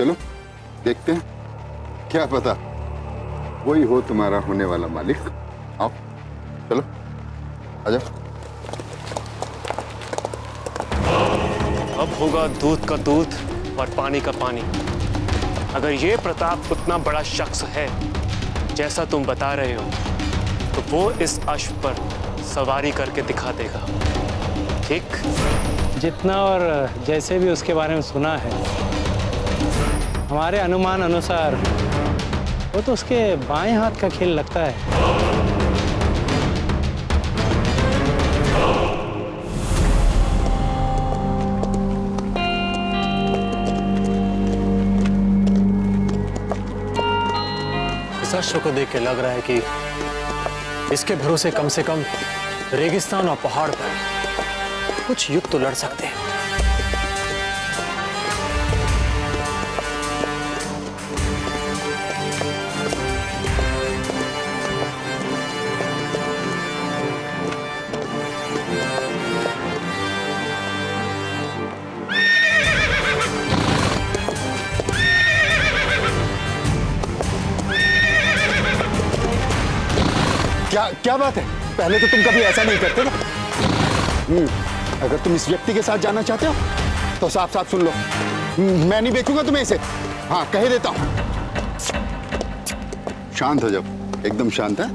चलो देखते हैं, क्या पता वही हो तुम्हारा होने वाला मालिक। आओ चलो आ जाओ। अब होगा दूध का दूध और पानी का पानी। अगर ये प्रताप उतना बड़ा शख्स है जैसा तुम बता रहे हो, तो वो इस अश्व पर सवारी करके दिखा देगा। ठीक? जितना और जैसे भी उसके बारे में सुना है, हमारे अनुमान अनुसार वो तो उसके बाएं हाथ का खेल लगता है। इस अश्व को देख के लग रहा है कि इसके भरोसे कम से कम रेगिस्तान और पहाड़ पर कुछ युद्ध तो लड़ सकते हैं। क्या बात है? पहले तो तुम कभी ऐसा नहीं करते ना। अगर तुम इस व्यक्ति के साथ जाना चाहते हो तो साफ साफ सुन लो, मैं नहीं बेचूंगा तुम्हें इसे। हाँ कह देता हूं। शांत हो जाओ, एकदम शांत है।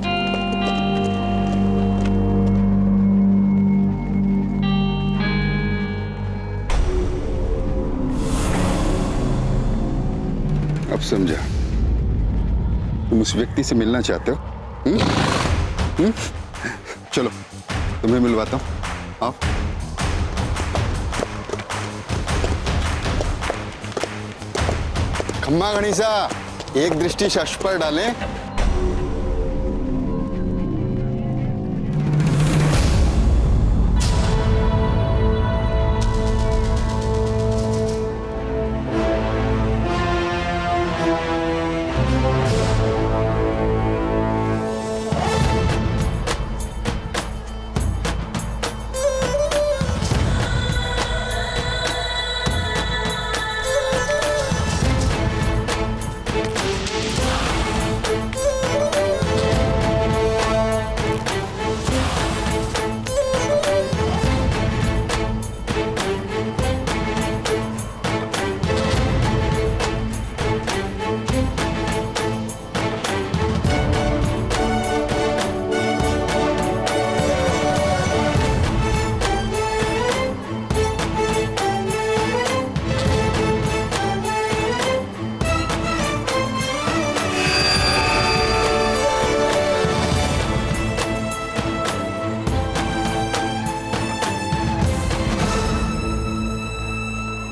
अब समझा, तुम उस व्यक्ति से मिलना चाहते हो। चलो तुम्हें मिलवाता हूं, आओ। खम्मा गणेशा, एक दृष्टि शश पर डालें।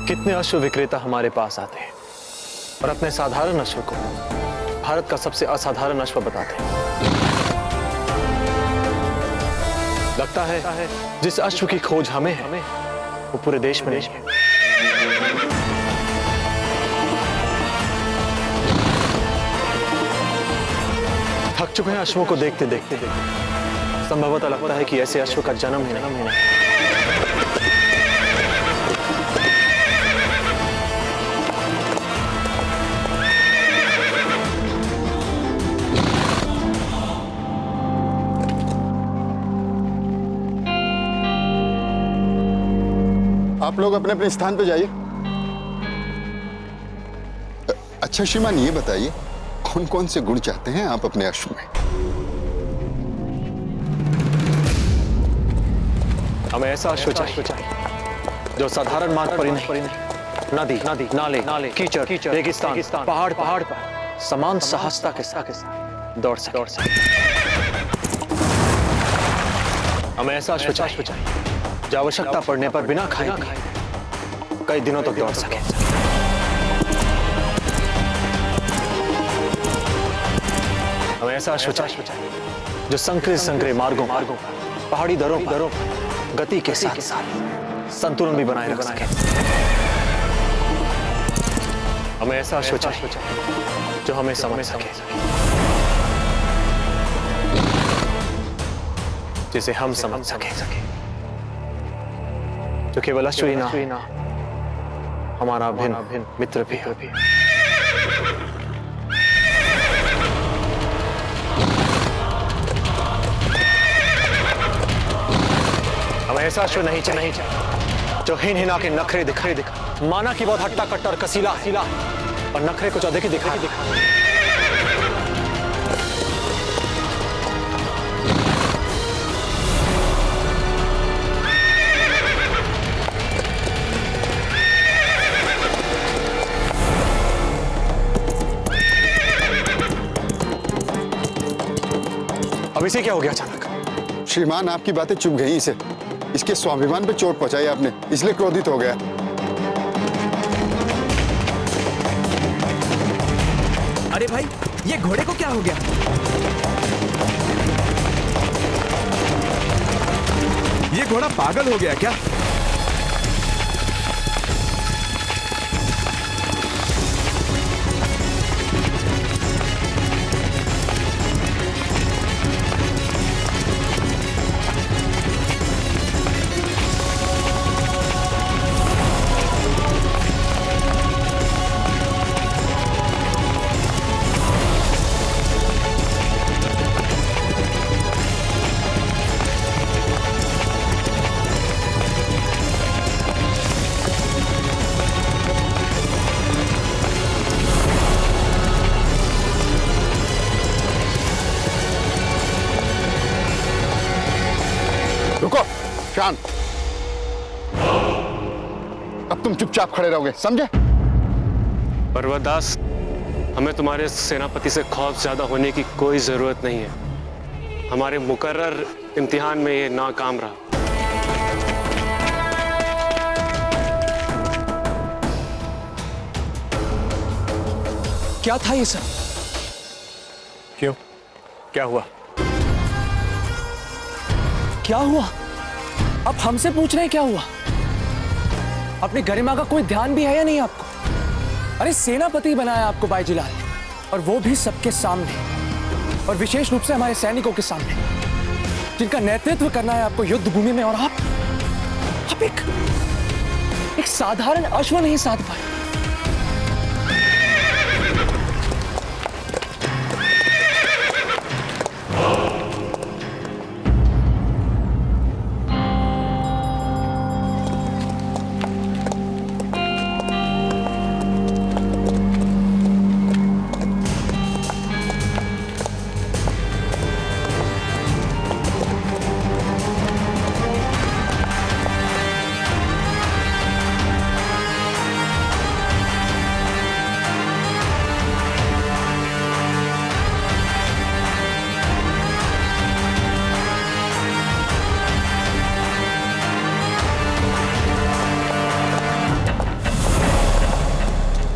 कितने अश्व विक्रेता हमारे पास आते हैं और अपने साधारण अश्व को भारत का सबसे असाधारण अश्व बताते हैं। लगता है जिस अश्व की खोज हमें है वो पूरे देश में नहीं है। थक चुके हैं अश्वों को देखते देखते। संभवतः लगता है कि ऐसे अश्व का जन्म ही नहीं। आप लोग अपने अपने स्थान पे जाइए। अच्छा श्रीमान, ये बताइए कौन कौन से गुण चाहते हैं आप अपने अश्व में? हमें ऐसा अश्व चाहिए जो साधारण मार्ग पर ही नहीं, नदी नाले कीचड़ रेगिस्तान पहाड़ पर समान साहसता के साथ दौड़ सके। हमें ऐसा अश्व चाहिए जो आवश्यकता पड़ने पर बिना खाए कई दिनों तक दौड़ सके। हमें ऐसा अश्व चाहिए जो संकरे मार्गों पहाड़ी दरों पर गति के साथ संतुलन भी बनाए रख सके। हमें ऐसा अश्व चाहिए जो हमें समझ सके, जिसे हम समझ सके, जो केवल अश्व ही ना हमारा भिन्न मित्र भी है। महेशाश्व नहीं चाहिए, जो हिन हिना के नखरे दिखा, माना कि बहुत हट्टा कट्टा और कसीला और नखरे कुछ अधिक ही दिखा। अब इसे क्या हो गया अचानक? श्रीमान, आपकी बातें चुभ गई इसे। इसके स्वाभिमान पे चोट पहुंचाई आपने, इसलिए क्रोधित हो गया। अरे भाई, ये घोड़े को क्या हो गया? ये घोड़ा पागल हो गया क्या? रुको, शांत। अब तुम चुपचाप खड़े रहोगे, समझे? पर्वतदास, हमें तुम्हारे सेनापति से खौफ ज्यादा होने की कोई जरूरत नहीं है। हमारे मुकर्रर इम्तिहान में ये नाकाम रहा। क्या था ये सब? क्यों? क्या हुआ? क्या हुआ? अब हमसे पूछ रहे हैं क्या हुआ? अपनी गरिमा का कोई ध्यान भी है या नहीं आपको? अरे सेनापति बनाया आपको बाईजीलाल, और वो भी सबके सामने, और विशेष रूप से हमारे सैनिकों के सामने, जिनका नेतृत्व करना है आपको युद्ध भूमि में, और आप एक साधारण अश्व नहीं साध पाए।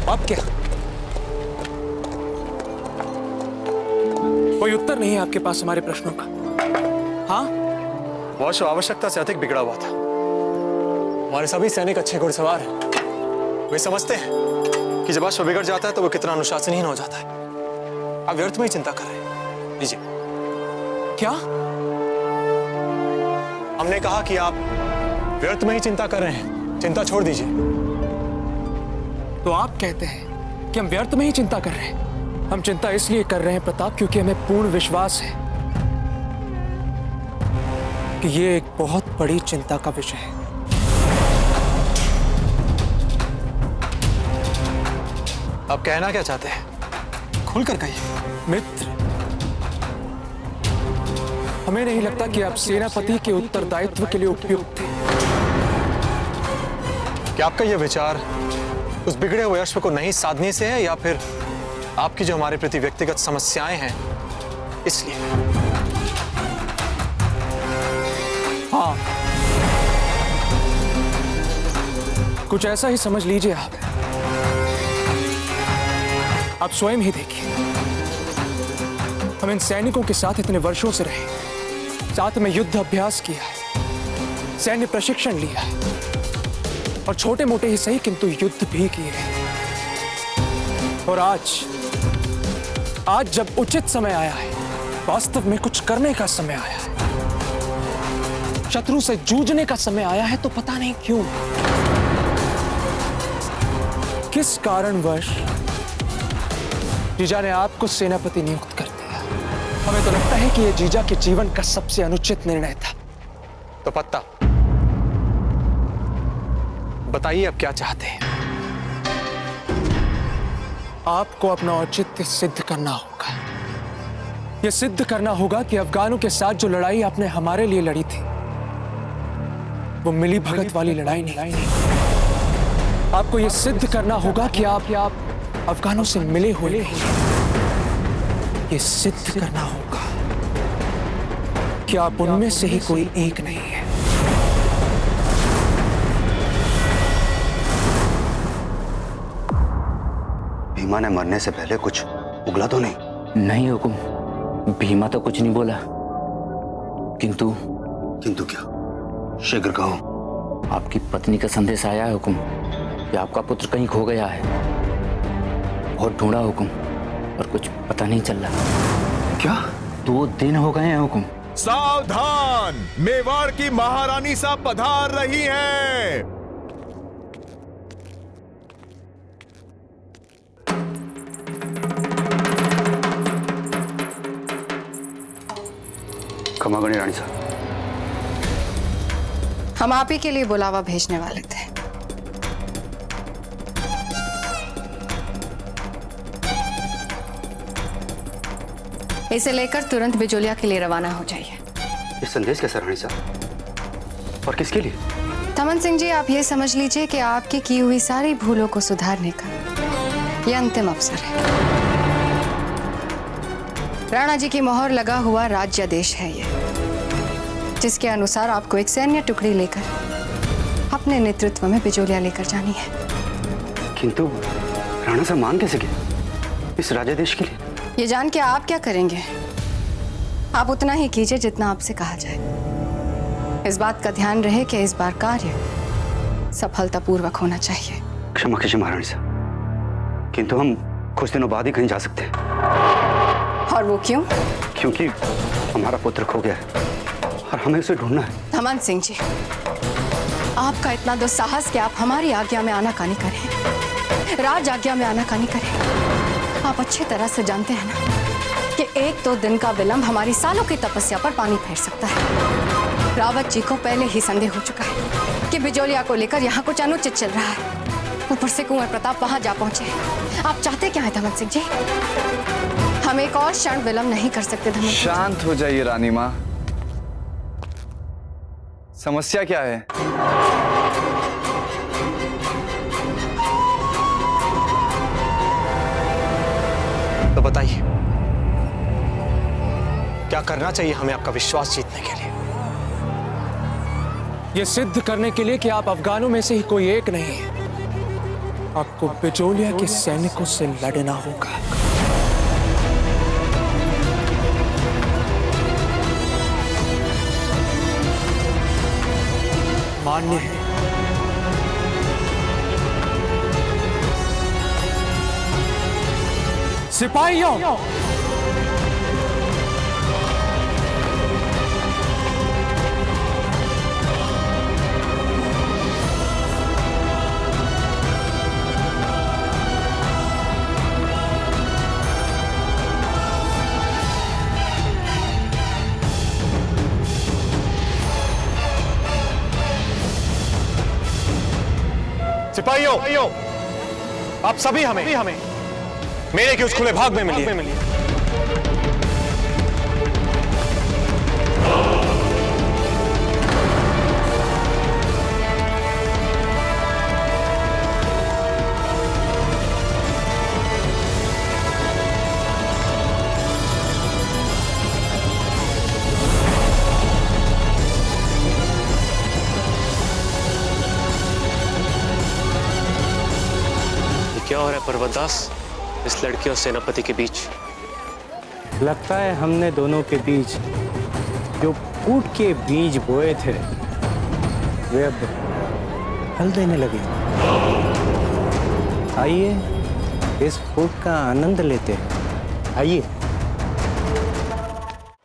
अब क्या? कोई उत्तर नहीं है आपके पास हमारे प्रश्नों का? हाँ, वह अश्व आवश्यकता से अधिक बिगड़ा हुआ था। हमारे सभी सैनिक अच्छे घुड़सवार हैं। वे समझते हैं कि जब अश्व बिगड़ जाता है तो वो कितना अनुशासनहीन हो जाता है। आप व्यर्थ में ही चिंता कर रहे हैं। लीजिए। क्या? हमने कहा कि आप व्यर्थ में ही चिंता कर रहे हैं, चिंता छोड़ दीजिए। तो आप कहते हैं कि हम व्यर्थ में ही चिंता कर रहे हैं? हम चिंता इसलिए कर रहे हैं प्रताप, क्योंकि हमें पूर्ण विश्वास है कि ये एक बहुत बड़ी चिंता का विषय है। आप कहना क्या चाहते हैं? खुलकर कहिए। मित्र, हमें नहीं लगता कि आप सेनापति के उत्तरदायित्व के लिए उपयुक्त थे। क्या आपका यह विचार उस बिगड़े हुए अश्व को नहीं साधने से है, या फिर आपकी जो हमारे प्रति व्यक्तिगत समस्याएं हैं इसलिए? हाँ, कुछ ऐसा ही समझ लीजिए आप। आप स्वयं ही देखिए, हम इन सैनिकों के साथ इतने वर्षों से रहे, साथ में युद्ध अभ्यास किया है, सैन्य प्रशिक्षण लिया है, और छोटे मोटे ही सही किंतु युद्ध भी किए हैं। और आज जब उचित समय आया है, वास्तव में कुछ करने का समय आया है, शत्रु से जूझने का समय आया है, तो पता नहीं क्यों, किस कारणवश जीजा ने आपको सेनापति नियुक्त कर दिया। हमें तो लगता है कि यह जीजा के जीवन का सबसे अनुचित निर्णय था। तो पत्ता बताइए अब क्या चाहते हैं? आपको अपना औचित्य सिद्ध करना होगा। यह सिद्ध करना होगा कि अफगानों के साथ जो लड़ाई आपने हमारे लिए लड़ी थी वो मिली भगत वाली लड़ाई नहीं। आपको यह सिद्ध करना होगा कि आप अफगानों से मिले हुए हैं। यह सिद्ध करना होगा कि आप उनमें से ही कोई एक नहीं है। भीमा ने मरने से पहले कुछ उगला तो नहीं? नहीं हुकुम, भीमा तो कुछ नहीं बोला। किंतु क्या? शीघ्र कहो। आपकी पत्नी का संदेश आया है हुकुम कि आपका पुत्र कहीं खो गया है। बहुत ढूंढा हुकुम, और कुछ पता नहीं चल रहा। क्या? 2 दिन हो गए हैं हुकुम। सावधान, मेवाड़ की महारानी साहब पधार रही हैं। खमागणी रानी साहब, हम आप ही के लिए बुलावा भेजने वाले थे। इसे लेकर तुरंत बिजोलिया के लिए रवाना हो जाइए। ये संदेश कैसा रानी साहब, और किसके लिए? दमन सिंह जी, आप ये समझ लीजिए कि आपकी की हुई सारी भूलों को सुधारने का यह अंतिम अवसर है। राणा जी की मोहर लगा हुआ राज्यादेश है ये, जिसके अनुसार आपको एक सैन्य टुकड़ी लेकर अपने नेतृत्व में बिजोलिया लेकर जानी है। किंतु राणा साहब मान कैसे गए इस राज्यादेश के लिए? ये जान के आप क्या करेंगे? आप उतना ही कीजिए जितना आपसे कहा जाए। इस बात का ध्यान रहे कि इस बार कार्य सफलतापूर्वक होना चाहिए। क्षमा कीजिए महारानी साहब, किंतु हम कुछ दिनों बाद ही कहीं जा सकते हैं। और वो क्यों? क्योंकि हमारा पुत्र खो गया है और हमें उसे ढूंढना है। दमन सिंह जी, आपका इतना दुस्साहस कि आप हमारी आज्ञा में आनाकानी करें, राज आज्ञा में आनाकानी करें। आप अच्छी तरह से जानते हैं ना कि 1-2 दिन का विलंब हमारी सालों की तपस्या पर पानी फेर सकता है। रावत जी को पहले ही संदेह हो चुका है कि बिजोलिया को लेकर यहाँ कुछ अनुचित चल रहा है। ऊपर से कुंवर प्रताप वहां जा पहुंचे। आप चाहते क्या है दमन सिंह जी? हम एक और क्षण विलंब नहीं कर सकते। दमन सिंह जी, शांत हो जाइए रानी माँ। समस्या क्या है? तो बताइए, क्या करना चाहिए हमें आपका विश्वास जीतने के लिए? यह सिद्ध करने के लिए कि आप अफगानों में से ही कोई एक नहीं है, आपको बिजोलिया के सैनिकों से लड़ना होगा। मान्य है। सिपाहियों, सिपाहियों, आप सभी हमें मेरे के उस खुले भाग में मिलिए। क्या हो रहा है पर्वतदास इस लड़की और सेनापति के बीच? लगता है हमने दोनों के बीच जो फूट के बीज बोए थे वे अब फल देने लगे। आइए इस फूट का आनंद लेते हैं। आइए।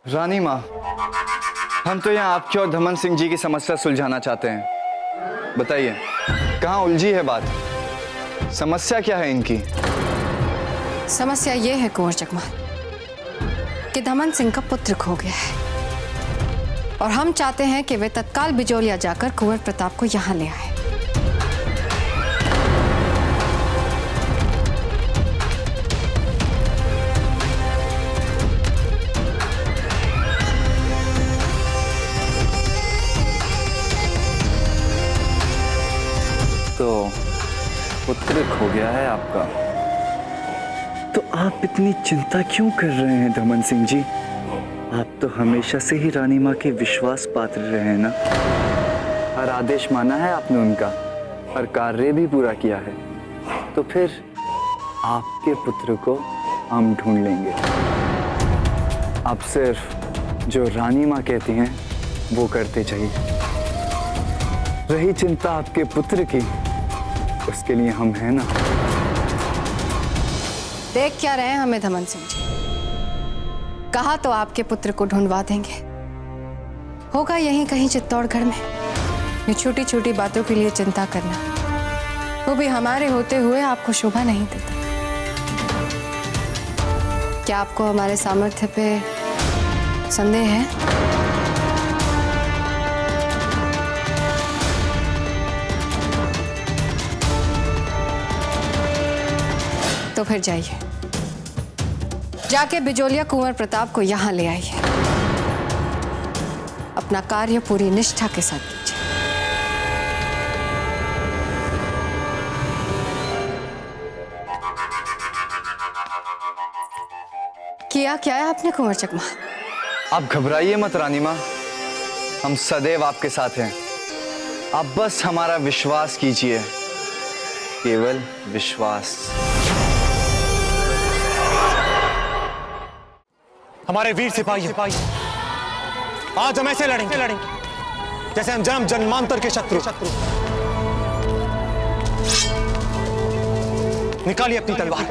रानी माँ, हम तो यहाँ आपकी और दमन सिंह जी की समस्या सुलझाना चाहते हैं। बताइए, कहाँ उलझी है बात? समस्या क्या है इनकी? समस्या ये है कुंवर जगमाल कि दमन सिंह का पुत्र खो गया है और हम चाहते हैं कि वे तत्काल बिजोलिया जाकर कुंवर प्रताप को यहाँ ले आए। तो पुत्र खो गया है आपका। तो आप इतनी चिंता क्यों कर रहे हैं दमन सिंह जी? आप तो हमेशा से ही रानी माँ के विश्वास पात्र रहे हैं ना। हर आदेश माना है आपने उनका, हर कार्य भी पूरा किया है। तो फिर आपके पुत्र को हम ढूंढ लेंगे। आप सिर्फ जो रानी माँ कहती हैं वो करते जाइए। रही चिंता आपके पुत्र की, उसके लिए हम हैं ना। देख क्या रहे हैं हमें दमन सिंह जी? कहा तो आपके पुत्र को ढूंढवा देंगे, होगा यहीं कहीं चित्तौड़गढ़ में। ये छोटी छोटी बातों के लिए चिंता करना, वो भी हमारे होते हुए, आपको शोभा नहीं देता। क्या आपको हमारे सामर्थ्य पे संदेह है? तो फिर जाइए, जाके बिजोलिया कुंवर प्रताप को यहां ले आइए। अपना कार्य पूरी निष्ठा के साथ कीजिए। किया क्या है आपने कुंवर चकमा? आप घबराइए मत रानी माँ, हम सदैव आपके साथ हैं। आप बस हमारा विश्वास कीजिए, केवल विश्वास। हमारे वीर सिपाही आज हम ऐसे लड़ेंगे जैसे हम जन्म जन्मांतर के शत्रु। निकालिए अपनी तलवार,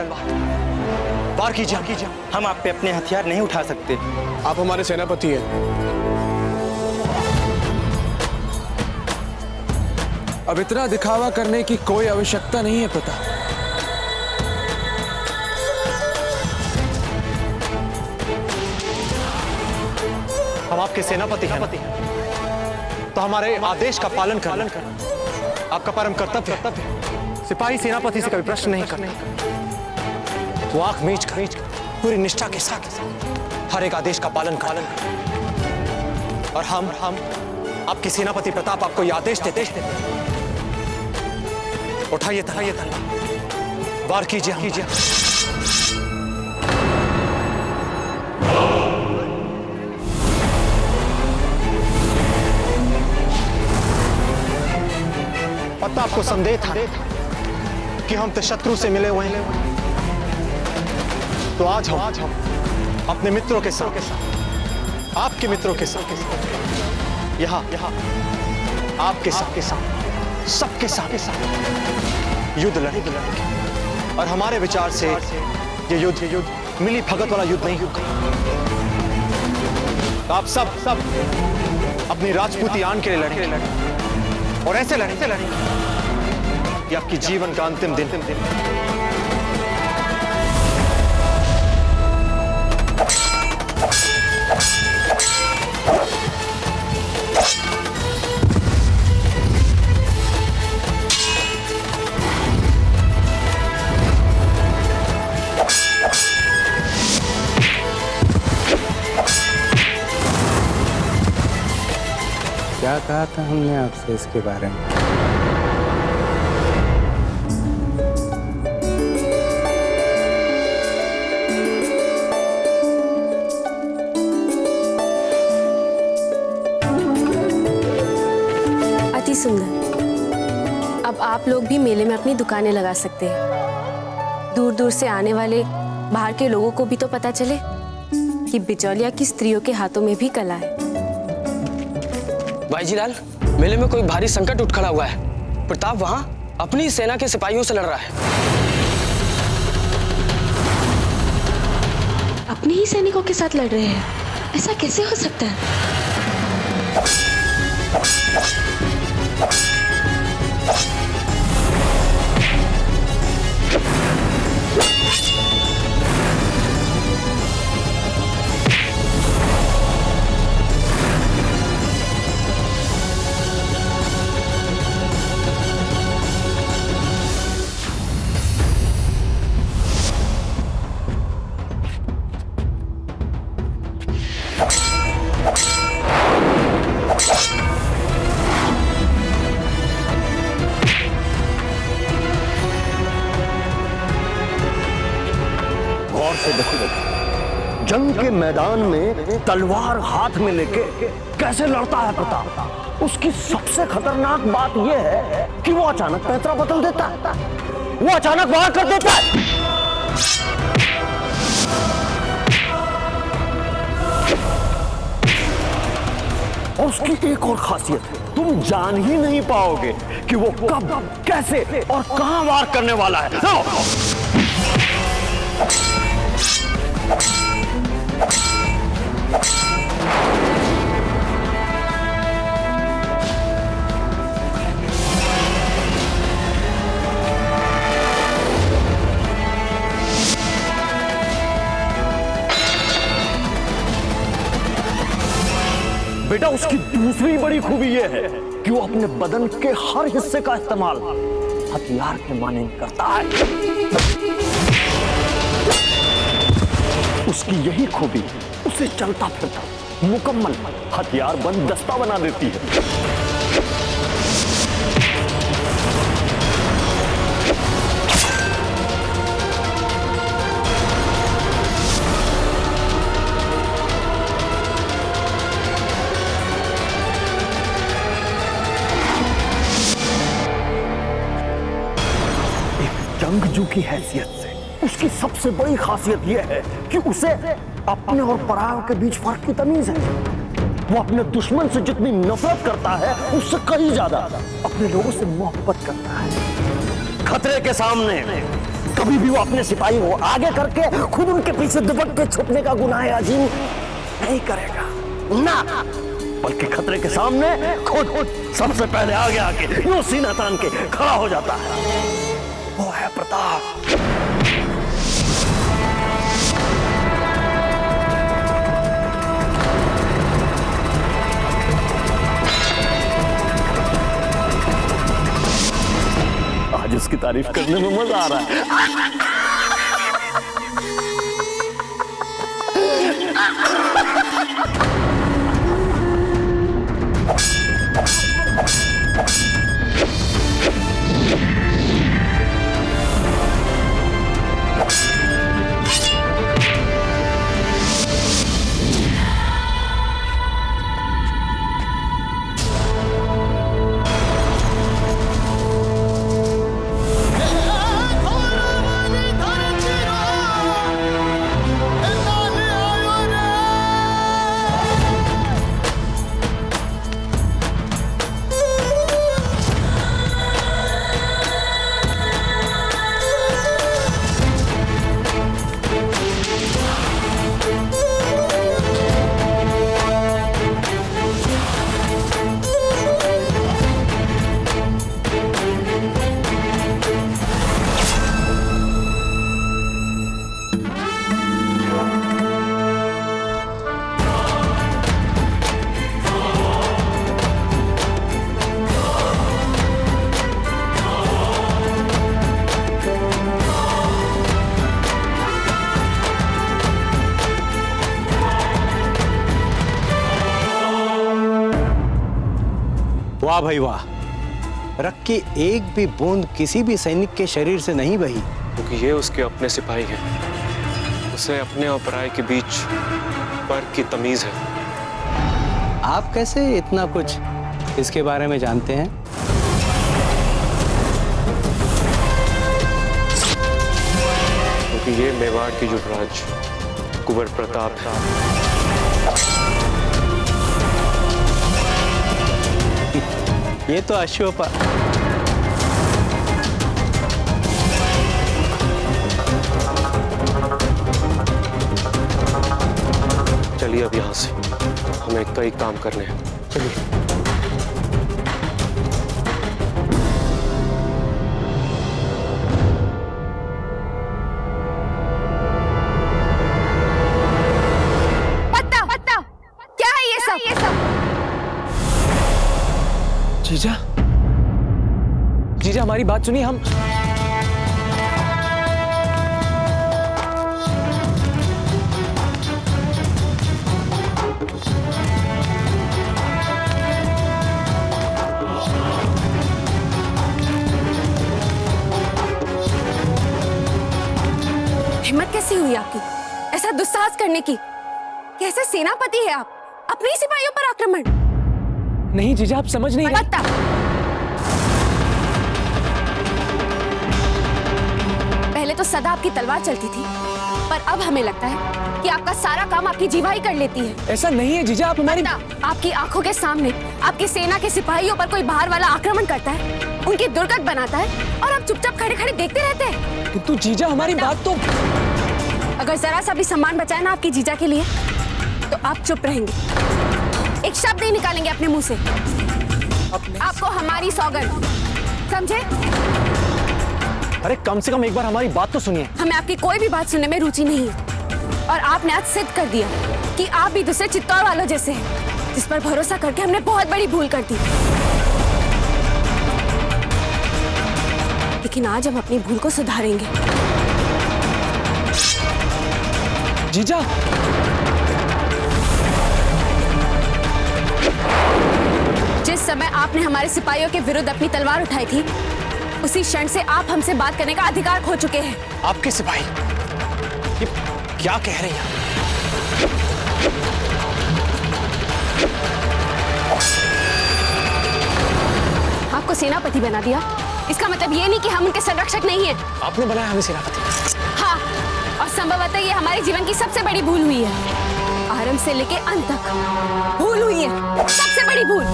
वार कीजिए। हम आप पे अपने हथियार नहीं उठा सकते। आप हमारे सेनापति हैं। अब इतना दिखावा करने की कोई आवश्यकता नहीं है प्रताप। हम आपके सेनापति हैं, तो हमारे आदेश का पालन करना आपका परम कर्तव्य है। सिपाही सेनापति से कभी प्रश्न नहीं करते। तो आंख मीच कर पूरी निष्ठा के साथ हर एक आदेश का पालन कर। और हम आपके सेनापति प्रताप आपको ये आदेश देते हैं, उठाइए तलवार, वार कीजिए। पता आपको संदेह था कि हम तो शत्रु से मिले हुए हैं, तो आज हम अपने मित्रों के साथ, आपके मित्रों के साथ यहाँ आपके साथ सबके साथ युद्ध लड़ेंगे। और हमारे विचार से ये युद्ध मिली भगत वाला युद्ध नहीं होगा। तो आप सब अपनी राजपूती आन के लिए लड़ेंगे, और ऐसे लड़ेंगे कि आपकी जीवन का अंतिम दिन क्या कहा था हमने आपसे इसके बारे में? अति सुंदर। अब आप लोग भी मेले में अपनी दुकानें लगा सकते हैं। दूर दूर से आने वाले बाहर के लोगों को भी तो पता चले कि बिचौलिया की स्त्रियों के हाथों में भी कला है। भाईजीलाल, मेले में कोई भारी संकट उठ खड़ा हुआ है। प्रताप वहां अपनी सेना के सिपाहियों से लड़ रहा है। अपने ही सैनिकों के साथ लड़ रहे हैं? ऐसा कैसे हो सकता है? जंग के मैदान में तलवार हाथ में लेके कैसे लड़ता है प्रताप। उसकी सबसे खतरनाक बात यह है कि वो अचानक पैतरा बदल देता है, वो अचानक वार कर देता है। और उसकी एक और खासियत है, तुम जान ही नहीं पाओगे कि वो कब, कैसे और कहां वार करने वाला है। बेटा उसकी दूसरी बड़ी खूबी यह है कि वो अपने बदन के हर हिस्से का इस्तेमाल हथियार के माने करता है। उसकी यही खूबी उसे चलता फिरता मुकम्मल हथियार बंद दस्ता बना देती है। जंगजू की हैसियत से उसकी सबसे बड़ी खासियत यह है कि उसे अपने और परायों के बीच फर्क की तमीज है। वो अपने दुश्मन से जितनी नफरत करता है उससे कहीं ज्यादा अपने लोगों से मोहब्बत करता है। खतरे के सामने कभी भी वो अपने सिपाही को आगे करके खुद उनके पीछे दुबक के छुपने का गुनाह अजीम नहीं करेगा ना, बल्कि खतरे के सामने खुद सबसे पहले आगे आके यूं सीना तान के खड़ा हो जाता है। वो है प्रताप। आज उसकी तारीफ करने में मजा आ रहा है। वाह भाई वाह, रक्त की एक भी बूंद किसी भी सैनिक के शरीर से नहीं बही। क्योंकि ये उसके अपने सिपाही हैं, उसे अपने और पराये के बीच फर्क की तमीज है। आप कैसे इतना कुछ इसके बारे में जानते हैं? क्योंकि ये मेवाड़ की युवराज कुंवर प्रताप है। ये तो अश्वपा चलिए अब यहाँ से, हमें कई काम करने हैं। चलिए। पत्ता क्या है ये सब? जीजा, जीजा हमारी बात सुनिए। हम हिम्मत कैसी हुई आपकी? ऐसा दुस्साहस करने की? कैसे सेनापति है आप? अपने ही सिपाहियों पर आक्रमण? नहीं जीजा, आप समझ नहीं रहे। पता। पहले तो सदा आपकी तलवार चलती थी, पर अब हमें लगता है कि आपका सारा काम आपकी जीवा ही कर लेती है। ऐसा नहीं है जीजा, आप हमारी आपकी आंखों के सामने आपकी सेना के सिपाहियों पर कोई बाहर वाला आक्रमण करता है, उनकी दुर्गत बनाता है, और आप चुपचाप खड़े खड़े देखते रहते हैं। किंतु जीजा हमारी बात तो। अगर जरा सा भी सम्मान बचाए ना आपकी जीजा के लिए, तो आप चुप रहेंगे, एक शब्द नहीं निकालेंगे अपने मुंह से। आपको हमारी सौगंध, समझे? अरे कम से कम एक बार हमारी बात तो सुनिए। हमें आपकी कोई भी बात सुनने में रुचि नहीं है, और आपने आज सिद्ध कर दिया कि आप भी दूसरे चित्तौड़ वालों जैसे हैं, जिस पर भरोसा करके हमने बहुत बड़ी भूल कर दी। लेकिन आज हम अपनी भूल को सुधारेंगे। जीजा, जिस समय आपने हमारे सिपाहियों के विरुद्ध अपनी तलवार उठाई थी, उसी क्षण से आप हमसे बात करने का अधिकार खो चुके हैं। आपके सिपाही? ये क्या कह रही हैं? आपको सेनापति बना दिया, इसका मतलब ये नहीं कि हम उनके संरक्षक नहीं हैं। आपने बनाया हमें सेनापति? हाँ, और संभवतः ये हमारे जीवन की सबसे बड़ी भूल हुई है। आरंभ से लेके अंत तक भूल हुई है, सबसे बड़ी भूल।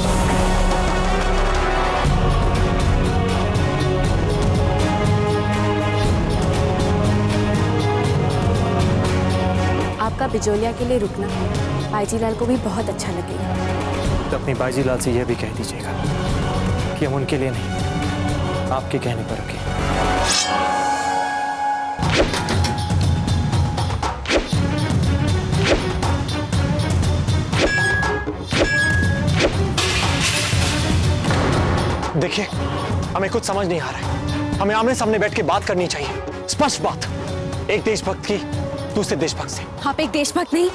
आपका बिजोलिया के लिए रुकना बाईजीलाल को भी बहुत अच्छा लगेगा। तो अपनी बाईजीलाल से यह भी कह दीजिएगा कि हम उनके लिए नहीं, आपके कहने पर रुके। देखिए, हमें कुछ समझ नहीं आ रहा है। हमें आमने सामने बैठ के बात करनी चाहिए, स्पष्ट बात, एक देशभक्त की दूसरे देशभक्त से। आप एक देशभक्त नहीं,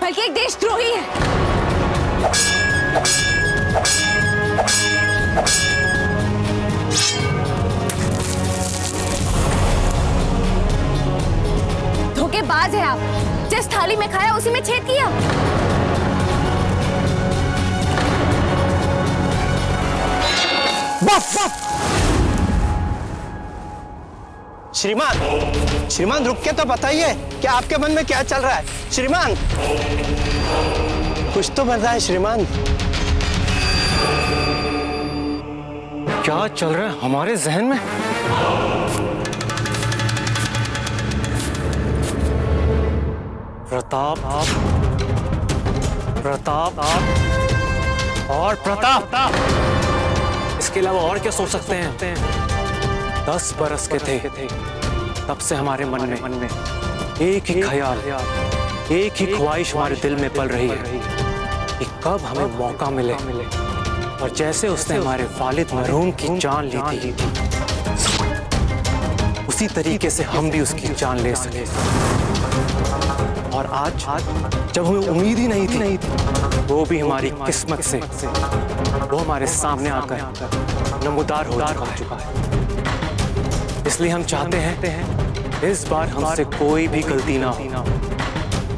बल्कि एक देशद्रोही हैं। धोखेबाज है आप। जिस थाली में खाया उसी में छेद किया। बस बस। श्रीमान रुक के तो बताइए कि आपके मन में क्या चल रहा है। श्रीमान, कुछ तो बन रहा है श्रीमान। क्या चल रहा है हमारे जहन में? प्रताप प्रताप और प्रताप। इसके अलावा और क्या सोच सकते हैं? 10 बरस के थे तब से हमारे मन में एक ही ख्याल, एक ही ख्वाहिश हमारे दिल में पल रही है कि कब हमें मौका मिले। और जैसे उसने हमारे वालिद मरहूम की जान ली थी, उसी तरीके से हम भी उसकी जान ले सके। और आज जब हमें उम्मीद ही नहीं थी, वो भी हमारी किस्मत से वो हमारे सामने आकर नमूदार हो चुका है। इसलिए हम चाहते हैं इस बार हमसे कोई भी गलती ना हो।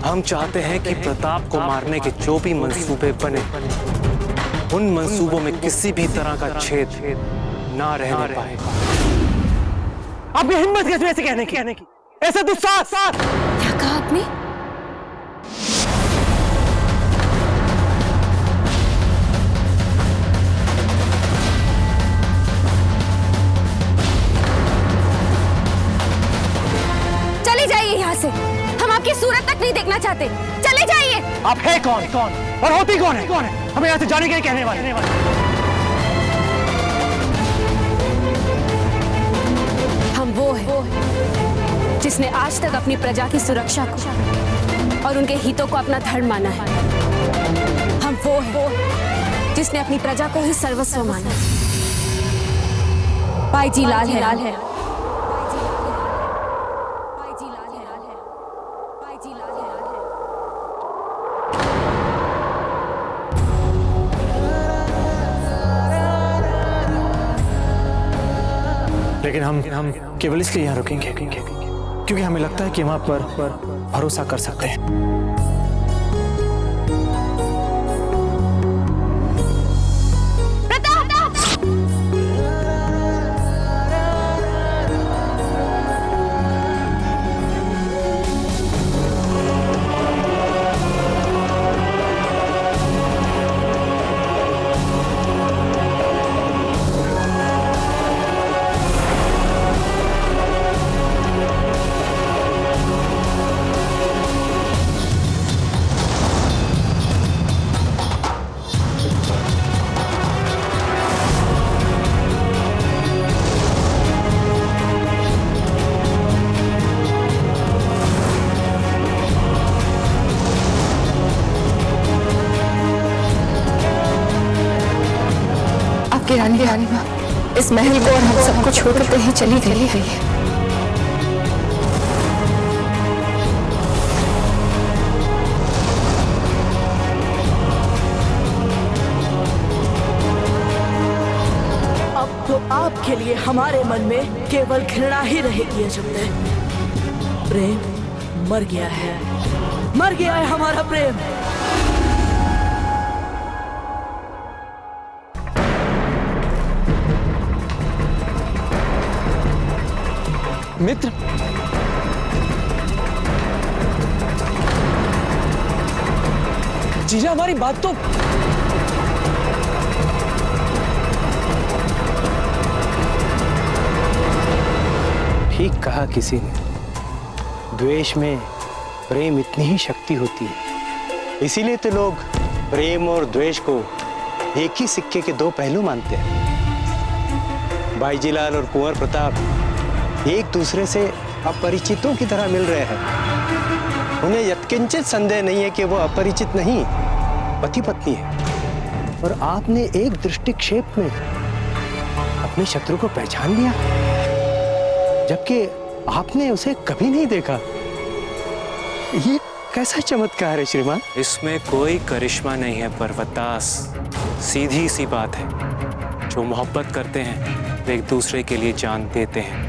हम चाहते हैं कि प्रताप को मारने के जो भी मंसूबे बने, उन मंसूबों में किसी भी तरह का छेद ना रहने पाए। आपकी हिम्मत कैसे ऐसे कहने की? ऐसे दुस्साहस! क्या कहा आपने? चले जाइए यहाँ से। हम आपकी सूरत तक नहीं देखना चाहते। चले जाइए। आप है कौन और होती कौन है? हमें यहाँ से जाने के लिए कहने वाले। हम वो हैं जिसने आज तक अपनी प्रजा की सुरक्षा को और उनके हितों को अपना धर्म माना है। हम वो हैं जिसने अपनी प्रजा को ही सर्वस्व माना है। बाईजीलाल है। लेकिन हम केवल इसलिए यहाँ रुकेंगे क्योंकि हमें लगता है कि हम आप पर भरोसा कर सकते हैं। रानी माँ, इस महल को और हम सबको छोड़कर कहीं चली गई है। अब तो आपके लिए हमारे मन में केवल घृणा ही रहेगी अजंते। प्रेम मर गया है हमारा प्रेम। मित्र, जीजा हमारी बात तो ठीक कहा किसी ने, द्वेष में प्रेम इतनी ही शक्ति होती है। इसीलिए तो लोग प्रेम और द्वेष को एक ही सिक्के के दो पहलू मानते हैं। बाईजीलाल और कुंवर प्रताप एक दूसरे से अपरिचितों की तरह मिल रहे हैं। उन्हें यत्किंचित संदेह नहीं है कि वो अपरिचित नहीं, पति पत्नी है। और आपने एक दृष्टिक्षेप में अपने शत्रु को पहचान लिया, जबकि आपने उसे कभी नहीं देखा। ये कैसा चमत्कार है श्रीमान? इसमें कोई करिश्मा नहीं है पर्वतदास, सीधी सी बात है। जो मोहब्बत करते हैं वे एक दूसरे के लिए जान देते हैं,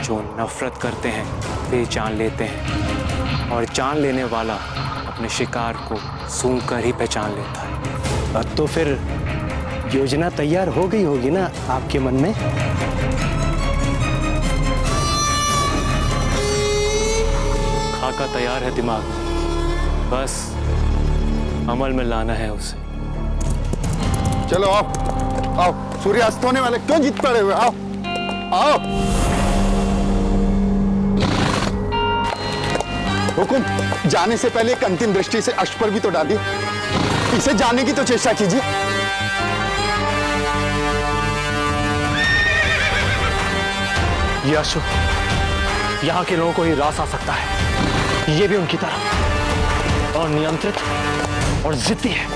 जो नफरत करते हैं वे जान लेते हैं, और जान लेने वाला अपने शिकार को सूंघ कर ही पहचान लेता है। अब तो फिर योजना तैयार हो गई होगी ना आपके मन में? खाका तैयार है दिमाग में, बस अमल में लाना है उसे। चलो आओ आओ, सूर्यास्त होने वाले क्यों जीत पड़े हुए, आओ आओ। हुकुम, जाने से पहले एक अंतिम दृष्टि से अश्व पर भी तो डालिए, इसे जाने की तो चेष्टा कीजिए। ये अश्व यहाँ के लोगों को ही रास आ सकता है। ये भी उनकी तरह अनियंत्रित और जिद्दी है।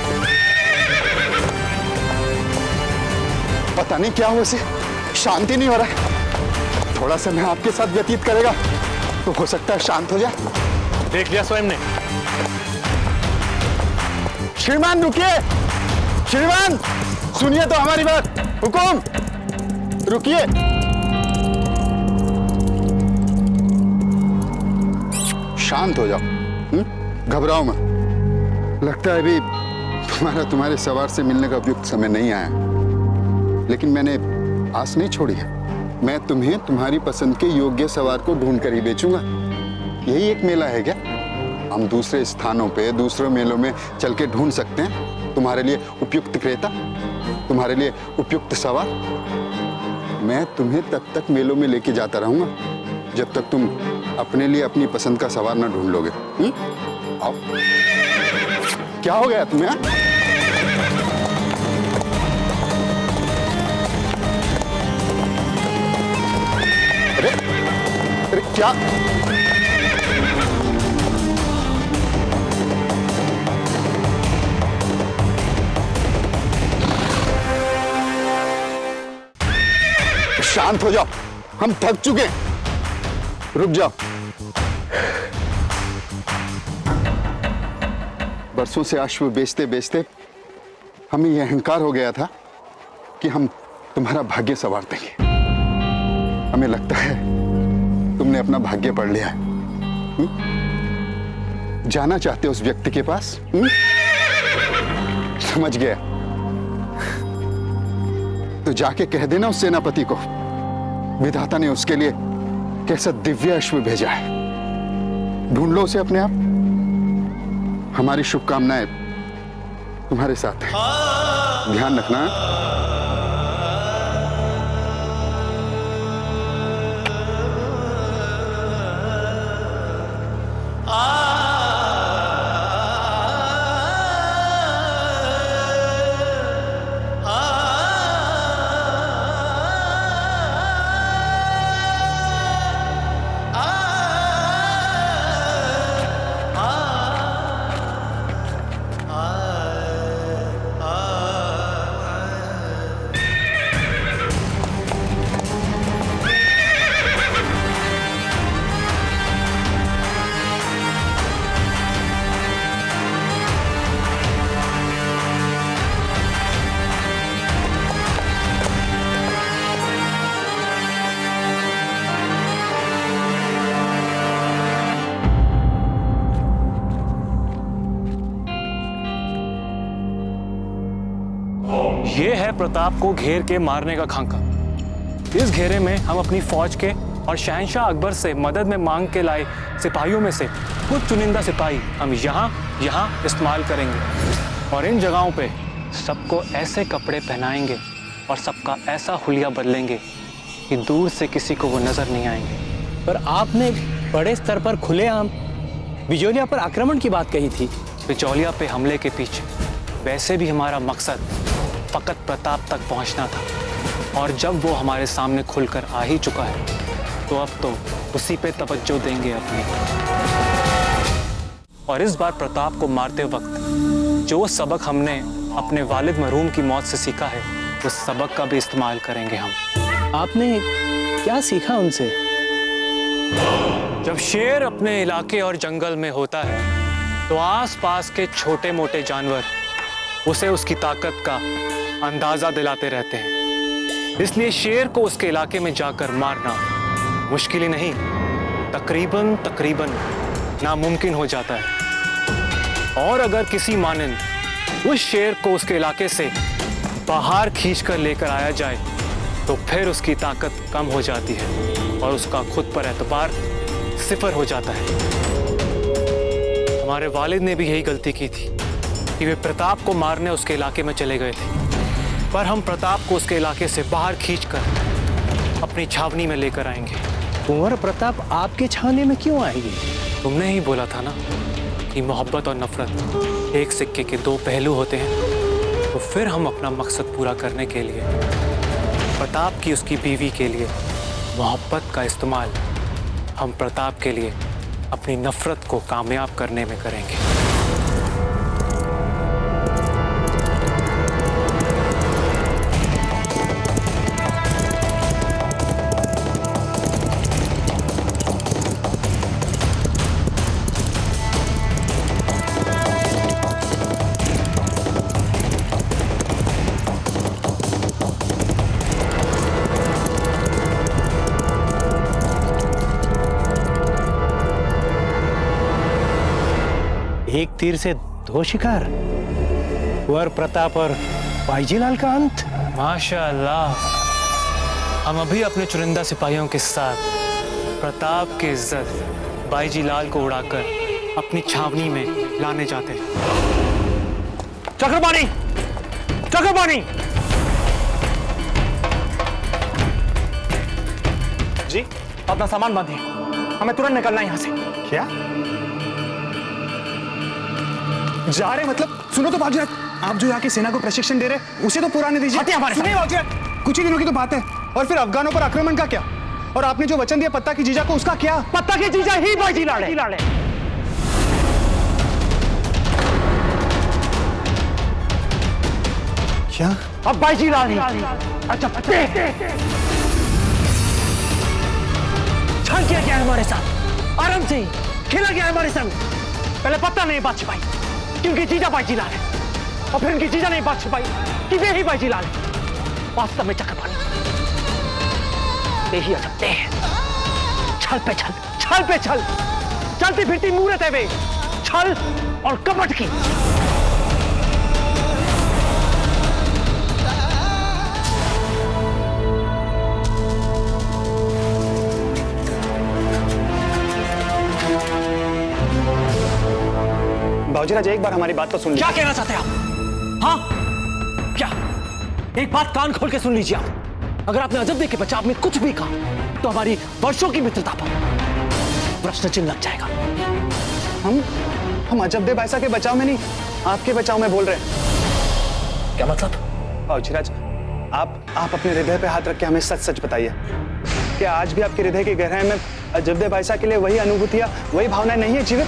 पता नहीं क्या हो, इसे शांति नहीं हो रहा है। थोड़ा समय आपके साथ व्यतीत करेगा तो हो सकता है शांत हो जाए। देख लिया स्वयं ने। श्रीमान रुकिए, श्रीमान सुनिए तो हमारी बात। हुकुम रुकिए। शांत हो जाओ, घबराओ मत। लगता है अभी तुम्हारे सवार से मिलने का उपयुक्त समय नहीं आया, लेकिन मैंने आस नहीं छोड़ी है। मैं तुम्हें तुम्हारी पसंद के योग्य सवार को ढूंढ कर ही बेचूंगा। यही एक मेला है क्या? हम दूसरे स्थानों पे, दूसरे मेलों में चल के ढूंढ सकते हैं तुम्हारे लिए उपयुक्त क्रेता, तुम्हारे लिए उपयुक्त सवार। मैं तुम्हें तब तक मेलों में लेके जाता रहूंगा जब तक तुम अपने लिए अपनी पसंद का सवार ना ढूंढ लोगे। आओ। क्या हो गया तुम्हें? अरे क्या? शांत हो जाओ, हम थक चुके हैं। रुक जाओ। बरसों से अश्व बेचते बेचते हमें यह अहंकार हो गया था कि हम तुम्हारा भाग्य संवार देंगे। हमें लगता है तुमने अपना भाग्य पढ़ लिया है। जाना चाहते हो उस व्यक्ति के पास? समझ गया। तो जाके कह देना उस सेनापति को, विधाता ने उसके लिए कैसा दिव्य अश्व भेजा है। ढूंढ लो उसे अपने आप। हमारी शुभकामनाएं तुम्हारे साथ हैं। ध्यान रखना। ये है प्रताप को घेर के मारने का खाका। इस घेरे में हम अपनी फौज के और शहंशाह अकबर से मदद में मांग के लाए सिपाहियों में से कुछ चुनिंदा सिपाही हम यहाँ इस्तेमाल करेंगे और इन जगहों पे सबको ऐसे कपड़े पहनाएंगे और सबका ऐसा हुलिया बदलेंगे कि दूर से किसी को वो नजर नहीं आएंगे। पर आपने बड़े स्तर पर खुलेआम बिजोलिया पर आक्रमण की बात कही थी। बिजोलिया पे हमले के पीछे वैसे भी हमारा मकसद फकत प्रताप तक पहुंचना था, और जब वो हमारे सामने खुलकर आ ही चुका है तो अब तो उसी पे तवज्जो देंगे अपनी। और इस बार प्रताप को मारते वक्त जो सबक हमने अपने वालिद मरहूम की मौत से सीखा है उस सबक का भी इस्तेमाल करेंगे हम। आपने क्या सीखा उनसे? जब शेर अपने इलाके और जंगल में होता है तो आसपास के छोटे मोटे जानवर उसे उसकी ताकत का अंदाजा दिलाते रहते हैं। इसलिए शेर को उसके इलाके में जाकर मारना मुश्किल ही नहीं, तकरीबन नामुमकिन हो जाता है। और अगर किसी मानिंद उस शेर को उसके इलाके से बाहर खींचकर लेकर आया जाए तो फिर उसकी ताकत कम हो जाती है और उसका खुद पर एतबार सिफर हो जाता है। हमारे वालिद ने भी यही गलती की थी कि वे प्रताप को मारने उसके इलाके में चले गए थे, पर हम प्रताप को उसके इलाके से बाहर खींचकर अपनी छावनी में लेकर आएंगे। कुंवर प्रताप आपके छावनी में क्यों आएंगे? तुमने ही बोला था ना कि मोहब्बत और नफरत एक सिक्के के दो पहलू होते हैं। तो फिर हम अपना मकसद पूरा करने के लिए प्रताप की उसकी बीवी के लिए मोहब्बत का इस्तेमाल हम प्रताप के लिए अपनी नफरत को कामयाब करने में करेंगे। एक तीर से दो शिकार, कुंवर प्रताप और बाईजीलाल का अंत। माशाअल्लाह, हम अभी अपने चुनिंदा सिपाहियों के साथ प्रताप की इज्जत बाईजीलाल को उड़ाकर अपनी छावनी में लाने जाते हैं। चक्रपाणी, चक्रपाणी! जी, अपना सामान बांधिए, हमें तुरंत निकलना है यहाँ से। क्या जा रहे? मतलब सुनो तो बाजीराव, आप जो यहाँ की सेना को प्रशिक्षण दे रहे उसे तो पुराने दीजिए। सुनिए बाजीराव, कुछ ही दिनों की तो बात है, और फिर अफगानों पर आक्रमण का क्या? और आपने जो वचन दिया पत्ता की जीजा को, उसका क्या? पत्ता की जीजा ही बाजीलाल है। क्या? अब बाजीलाल ही। अच्छा, छल किया गया हमारे साथ, आराम से खेला गया हमारे संग। पहले पत्ता नहीं बात छिपाई क्योंकि जीजा बाजीलाल है, और फिर उनकी जीजा नहीं बात छिपाई कि वे ही बाजीलाल है। वास्तव में चक्रपाणी यही अजबते हैं, छल पे छल, छल पे छल, चलती फिरती मूरत है वे, छल और कपट की। बाबूजी एक बार हमारी बात तो सुन लीजिए। क्या कहना चाहते हैं आप? हाँ क्या? एक बात कान खोल के सुन लीजिए आप। अगर आपने अजब दे के बचाव में कुछ भी कहा तो हमारी वर्षों की मित्रता पर प्रश्न चिन्ह लग जाएगा। हम अजब दे भाईसा के बचाव में नहीं, आपके बचाव में बोल रहे हैं। क्या मतलब? बाबूजी आप अपने हृदय पे हाथ रख के हमें सच सच बताइए, क्या आज भी आपके हृदय की गहराई में अजब दे भाईसा के लिए वही अनुभूतियां, वही भावनाएं नहीं है जीवित?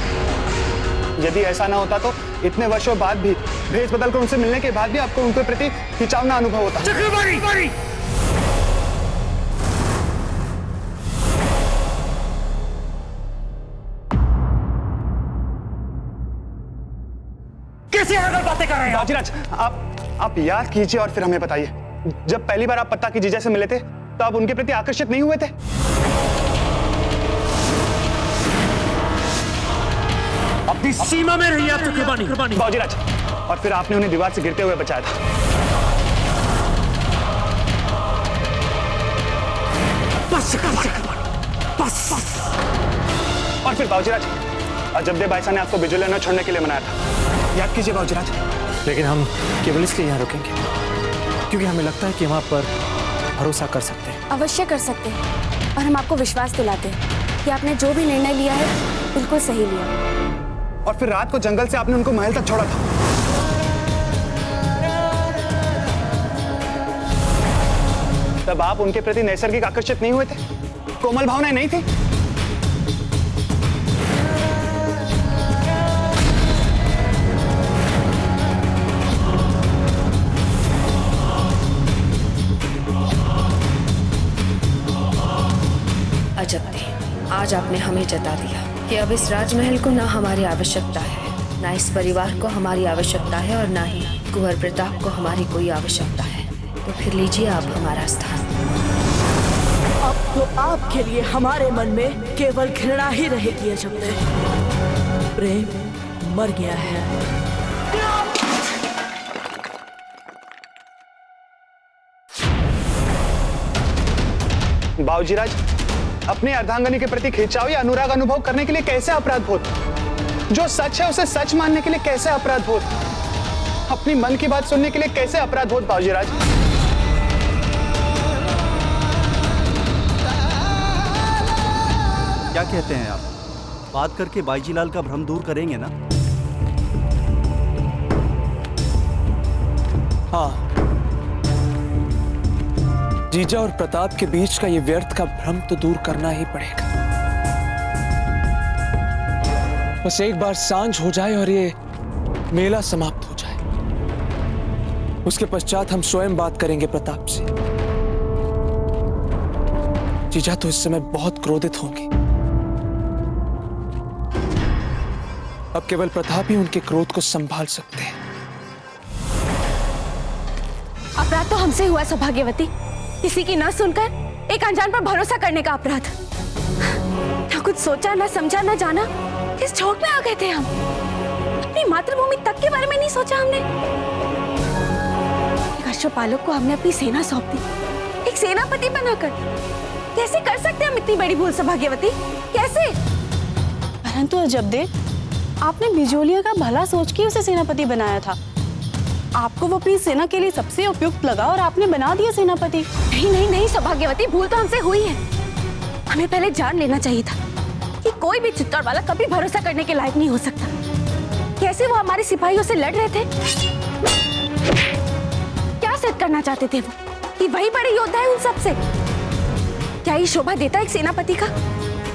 यदि ऐसा ना होता तो इतने वर्षों बाद भी, भेष बदलकर उनसे मिलने के बाद भी आपको उनके प्रति खिंचाव ना अनुभव होता? चक्रवर्ती! कैसे अगर बातें कर रहे हैं? बाजीराज आप याद कीजिए और फिर हमें बताइए, जब पहली बार आप पत्ता की जीजा से मिले थे तो आप उनके प्रति आकर्षित नहीं हुए थे? अपनी सीमा में रहिए आप चक्रवर्ती। बाजीराज, और फिर आपने उन्हें दीवार से गिरते हुए बचाया था। बस। और फिर बाजीराज, अजब दे भाईसा ने आपको बिजली न छोड़ने के लिए मनाया था, याद कीजिए बाजीराज। लेकिन हम केवल इसलिए यहाँ रुकेंगे क्योंकि हमें लगता है कि हम आप पर भरोसा कर सकते हैं। अवश्य कर सकते हैं, और हम आपको विश्वास दिलाते हैं कि आपने जो भी निर्णय लिया है बिल्कुल सही लिया। और फिर रात को जंगल से आपने उनको महल तक छोड़ा था। तब आप उनके प्रति नैसर्गिक आकर्षित नहीं हुए थे? कोमल भावनाएं नहीं थी? अजब दे, आज आपने हमें जता दिया कि अब इस राजमहल को ना हमारी आवश्यकता है, ना इस परिवार को हमारी आवश्यकता है, और ना ही कुंवर प्रताप को हमारी कोई आवश्यकता है। तो फिर लीजिए आप हमारा स्थान। अब तो आपके लिए हमारे मन में केवल घृणा ही रहेगी अजब दे। प्रेम मर गया है। बाबूजीराज, अपने अर्धांगनी के प्रति खिंचाव या अनुराग अनुभव करने के लिए कैसे अपराध बोध? जो सच है उसे सच मानने के लिए कैसे अपराध बोध? अपनी मन की बात सुनने के लिए कैसे अपराध बोध बाबूजीराज? क्या कहते हैं आप? बात करके बाईजीलाल का भ्रम दूर करेंगे ना? हाँ, जीजा और प्रताप के बीच का ये व्यर्थ का भ्रम तो दूर करना ही पड़ेगा। बस एक बार सांझ हो जाए और ये मेला समाप्त हो जाए, उसके पश्चात हम स्वयं बात करेंगे प्रताप से। जीजा तो इस समय बहुत क्रोधित होंगे। अब केवल प्रताप ही उनके क्रोध को संभाल सकते हैं। अपराध तो हमसे हुआ सौभाग्यवती, किसी की न सुनकर एक अनजान पर भरोसा करने का अपराध। ना कुछ सोचा, ना समझा, ना जाना, किस झोंक में आ गए थे हम। अपनी मातृभूमि तक के बारे में नहीं सोचा हमने। एक अश्वपालक को हमने अपनी सेना सौंप दी, एक सेनापति बनाकर। कैसे कर सकते हम इतनी बड़ी भूल सौभाग्यवती, कैसे? परंतु अजब दे, आपने बिजोलिया का भला सोच के उसे सेनापति बनाया था। आपको वो अपनी सेना के लिए सबसे उपयुक्त लगा और आपने बना दिया सेनापति। नहीं नहीं नहीं सौभाग्यवती, भूल तो हमसे हुई है। हमें पहले जान लेना चाहिए था कि कोई भी चित्तौड़ वाला कभी भरोसा करने के लायक नहीं हो सकता। कैसे वो हमारे सिपाहियों से लड़ रहे थे? क्या सिद्ध करना चाहते थे वो कि वही बड़े योद्धा है उन सब से? क्या ये शोभा देता है एक सेनापति का,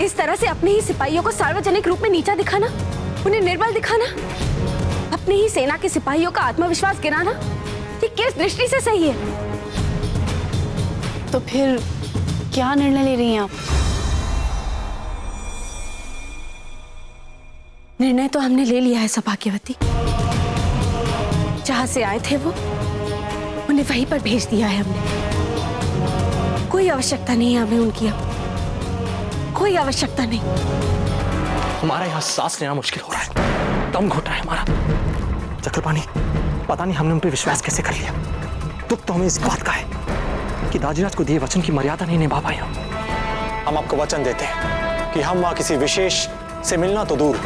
इस तरह से अपने ही सिपाहियों को सार्वजनिक रूप में नीचा दिखाना, उन्हें निर्बल दिखाना, अपनी ही सेना के सिपाहियों का आत्मविश्वास गिराना? ये किस दृष्टि से सही है? तो फिर क्या निर्णय ले रही हैं आप? निर्णय तो हमने ले लिया है सौभाग्यवती। जहां से आए थे वो, उन्हें वहीं पर भेज दिया है हमने। कोई आवश्यकता नहीं है हमें उनकी अब। कोई आवश्यकता नहीं। हमारा यहाँ सांस लेना मुश्किल हो रहा है, दम घुट रहा है हमारा। चक्रपाणी, पता नहीं हमने उन पर विश्वास कैसे कर लिया। दुख तो हमें इस बात का है कि दाजीराज को दिए वचन की मर्यादा नहीं निभा पाए हम आपको वचन देते हैं कि हम वहां किसी विशेष से मिलना तो दूर,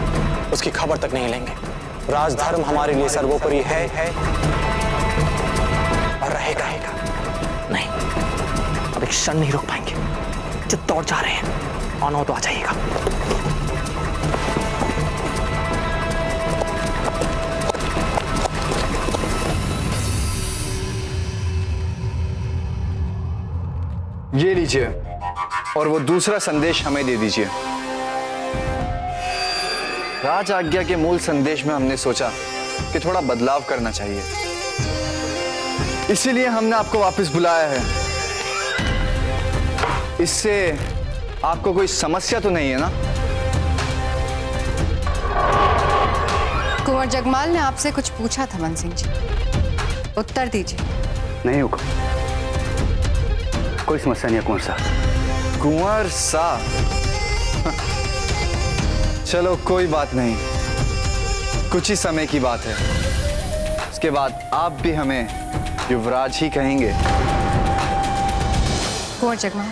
उसकी खबर तक नहीं लेंगे। राजधर्म हमारे लिए सर्वोपरि है और रहेगा। नहीं, अब एक क्षण नहीं रोक पाएंगे। चित्तौड़ जा रहे हैं, आना हो तो आ जाइएगा। ये लीजिए और वो दूसरा संदेश हमें दे दीजिए। राज आज्ञा के मूल संदेश में हमने सोचा कि थोड़ा बदलाव करना चाहिए, इसीलिए हमने आपको वापस बुलाया है। इससे आपको कोई समस्या तो नहीं है ना? कुंवर जगमाल ने आपसे कुछ पूछा था मन सिंह जी, उत्तर दीजिए। नहीं हुक्म, कोई समस्या नहीं है कुंवर साहब। कुंवर साहब? चलो कोई बात नहीं, कुछ ही समय की बात है। उसके बाद आप भी हमें युवराज ही कहेंगे। कुंवर जगमाल,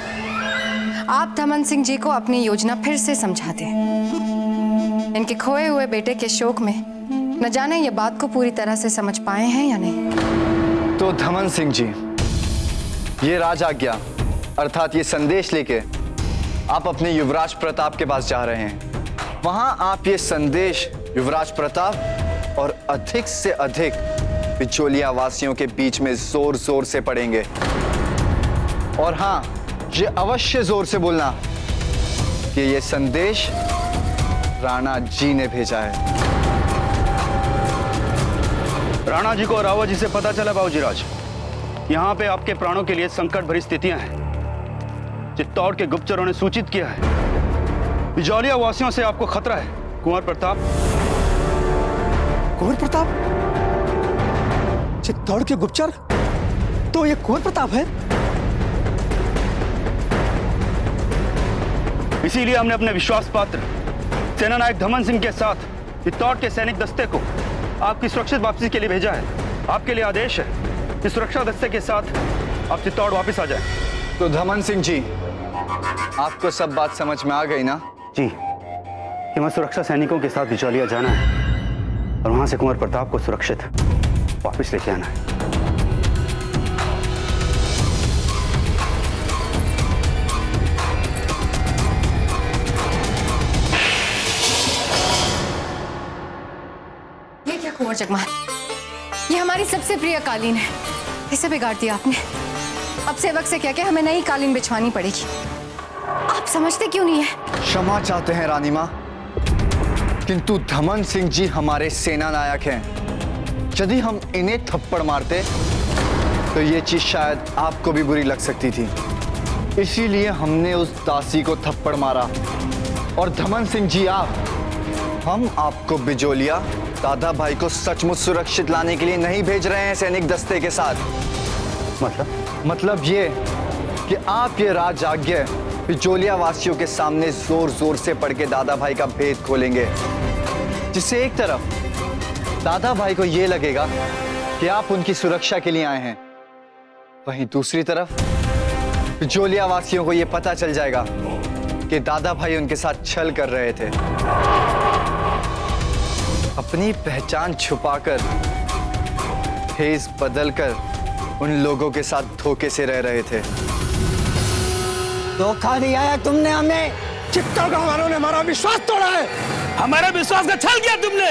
आप धमन सिंह जी को अपनी योजना फिर से समझा दें। इनके खोए हुए बेटे के शोक में न जाने ये बात को पूरी तरह से समझ पाए हैं या नहीं। तो धमन सिंह जी, ये राज आज्ञा अर्थात ये संदेश लेके आप अपने युवराज प्रताप के पास जा रहे हैं। वहां आप ये संदेश युवराज प्रताप और अधिक से अधिक बिचौलिया वासियों के बीच में जोर जोर से पढ़ेंगे। और हां, ये अवश्य जोर से बोलना कि ये संदेश राणा जी ने भेजा है। राणा जी को रावत जी से पता चला बाबूजी राज, यहाँ पे आपके प्राणों के लिए संकट भरी स्थितियां हैं। चित्तौड़ के गुप्तचरों ने सूचित किया है, बिजौलिया वासियों से आपको खतरा है। कुंवर प्रताप। कुंवर प्रताप? चित्तौड़ के गुप्तचर? तो ये कुंवर प्रताप है? इसीलिए हमने अपने विश्वास पात्र सेना नायक धमन सिंह के साथ चित्तौड़ के सैनिक दस्ते को आपकी सुरक्षित वापसी के लिए भेजा है। आपके लिए आदेश है कि सुरक्षा दस्ते के साथ आप चित्तौड़ वापस आ जाएं। तो धमन सिंह जी, आपको सब बात समझ में आ गई ना? जी, कि मैं सुरक्षा सैनिकों के साथ बिचौलिया जाना है और वहां से कुंवर प्रताप को सुरक्षित वापस लेके आना है। ये क्या कुंवर जगमाल, ये हमारी सबसे प्रिय कालीन है, इसे बिगाड़ दिया आपने। अब सेवक से क्या क्या हमें नई कालीन बिछवानी पड़ेगी। आप समझते क्यों नहीं है? क्षमा चाहते हैं रानी मां, किंतु धमन सिंह जी हमारे सेना नायक हैं। यदि हम इन्हें थप्पड़ मारते तो ये चीज शायद आपको भी बुरी लग सकती थी। इसीलिए हमने उस दासी को थप्पड़ मारा। और धमन सिंह जी, हम आपको बिजौलिया दादा भाई को सचमुच सुरक्षित लाने के लिए नहीं भेज रहे हैं सैनिक दस्ते के साथ। मतलब ये कि आप ये राज आज्ञा बिचौलिया वासियों के सामने जोर जोर से पढ़ के दादा भाई का भेद खोलेंगे, जिससे एक तरफ दादा भाई को ये लगेगा कि आप उनकी सुरक्षा के लिए आए हैं, वहीं दूसरी तरफ बिचौलिया वासियों को ये पता चल जाएगा कि दादा भाई उनके साथ छल कर रहे थे, अपनी पहचान छुपाकर फेस बदलकर उन लोगों के साथ धोखे से रह रहे थे। धोखा दिया है तुमने हमें। चित्तौड़ गांव वालों ने हमारा विश्वास तोड़ा है। हमारे विश्वास का छल किया तुमने।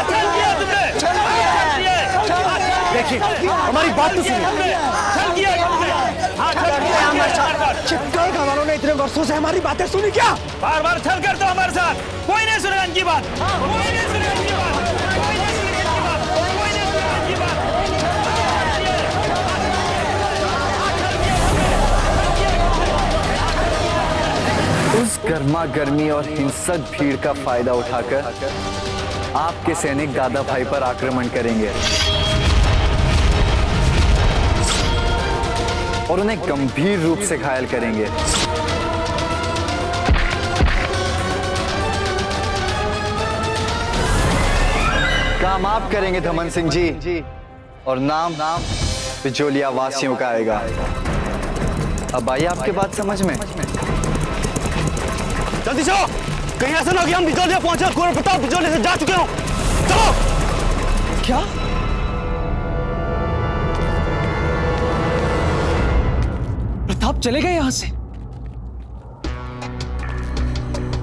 छल किया तुमने। देखिए, हमारी बात तो सुनिए। छल किया तुमने। चित्तौड़ गांव वालों ने इतने वर्षों से हमारी बातें सुनी क्या? बार बार छल करते हो हमारे साथ, कोई नहीं सुनेगा इनकी बात। कोई नहीं सुनेगा इनकी बात। कोई नहीं सुनेगा इनकी बात। कोई नहीं सुनेगा इनकी बात। उस गर्मा गर्मी और हिंसक भीड़ का फायदा उठाकर आपके सैनिक दादा भाई पर आक्रमण करेंगे और उन्हें गंभीर रूप से घायल करेंगे। काम आप करेंगे धमन सिंह जी, और नाम बिजोलिया वासियों का आएगा। अब आइए आपकी बात समझ में। जल्दी चलो, कहीं ऐसा ना हो कि हम बिजोलिया पहुंचे, कुंवर प्रताप बिजोलिया से जा चुके हो। चलो। क्या? प्रताप चले गए यहां से?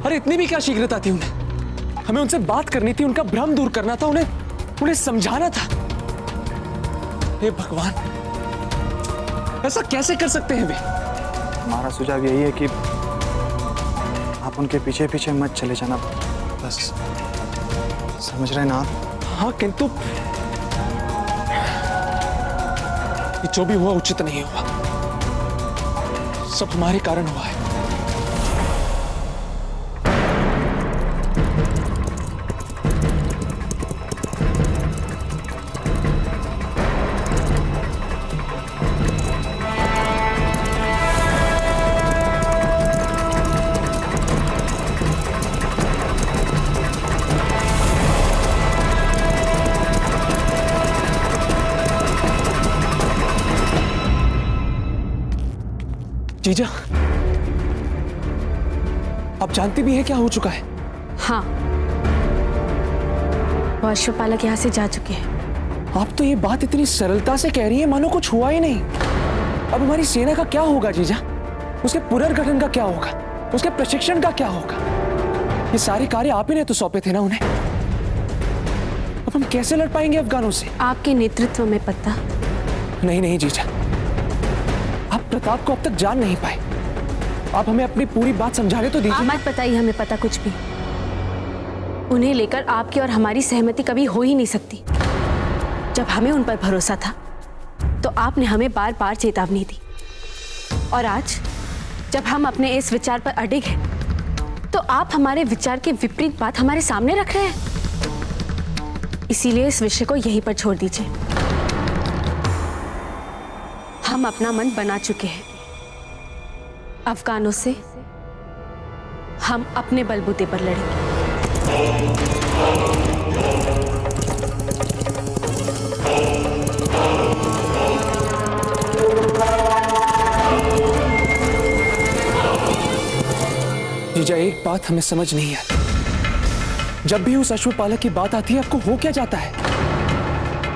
अरे इतनी भी क्या शीघ्रता थी उन्हें? हमें उनसे बात करनी थी, उनका भ्रम दूर करना था, उन्हें समझाना था। हे भगवान, ऐसा कैसे कर सकते हैं वे? हमारा सुझाव यही है कि आप उनके पीछे पीछे मत चले जाना, बस। समझ रहे ना आप? हाँ, किंतु ये जो भी हुआ उचित नहीं हुआ। सब हमारे कारण हुआ है। जीजा, आप जानती भी हैं क्या हो चुका है? हाँ, वो अश्वपालक यहाँ से जा चुके हैं। आप तो ये बात इतनी सरलता से कह रही हैं मानो कुछ हुआ ही नहीं। अब हमारी सेना का क्या होगा जीजा? उसके पुनर्गठन का क्या होगा? उसके प्रशिक्षण का क्या होगा? ये सारे कार्य आप ही ने तो सौंपे थे ना उन्हें। अब हम कैसे लड़ पाएंगे अफगानों से? आपके नेतृत्व में पता। नहीं जीजा, आप प्रताप को अब तक जान नहीं पाए। आप हमें अपनी पूरी बात समझाने तो दीजिए। मत बताइए हमें पता कुछ भी। उन्हें लेकर आपकी और हमारी सहमति कभी हो ही नहीं सकती। जब हमें उन पर भरोसा था तो आपने हमें बार बार चेतावनी दी, और आज जब हम अपने इस विचार पर अडिग हैं तो आप हमारे विचार के विपरीत बात हमारे सामने रख रहे हैं। इसीलिए इस विषय को यहीं पर छोड़ दीजिए। हम अपना मन बना चुके हैं। अफगानों से हम अपने बलबूते पर लड़ेंगे। जीजा, एक बात हमें समझ नहीं आती। जब भी उस अश्वपालक की बात आती है आपको हो क्या जाता है?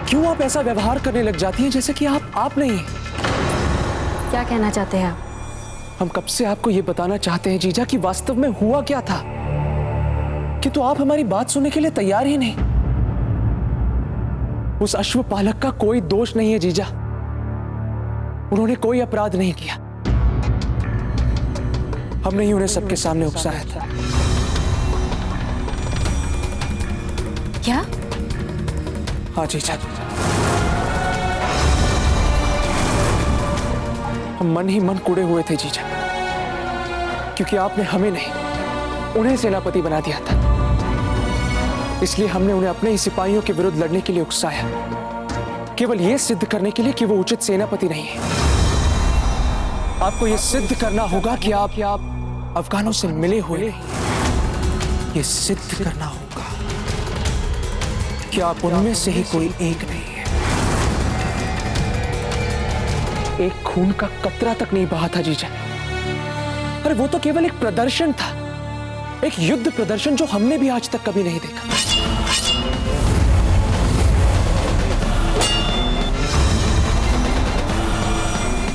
क्यों आप ऐसा व्यवहार करने लग जाती हैं जैसे कि आप नहीं हैं? क्या कहना चाहते हैं आप? हम कब से आपको यह बताना चाहते हैं जीजा कि वास्तव में हुआ क्या था, किंतु आप हमारी बात सुनने के लिए तैयार ही नहीं। उस अश्वपालक का कोई दोष नहीं है जीजा, उन्होंने कोई अपराध नहीं किया। हमने ही उन्हें सबके सामने उकसाया था। क्या? हाँ जीजा, हम मन ही मन कुड़े हुए थे जीजा, क्योंकि आपने हमें नहीं उन्हें सेनापति बना दिया था। इसलिए हमने उन्हें अपने ही सिपाहियों के विरुद्ध लड़ने के लिए उकसाया, केवल यह सिद्ध करने के लिए कि वो उचित सेनापति नहीं है। आपको यह सिद्ध करना होगा कि आप अफगानों से मिले हुए, यह सिद्ध करना होगा कि आप उनमें से ही कोई एक नहीं है। एक खून का कतरा तक नहीं बहा था जीजा। अरे वो तो केवल एक प्रदर्शन था, एक युद्ध प्रदर्शन जो हमने भी आज तक कभी नहीं देखा।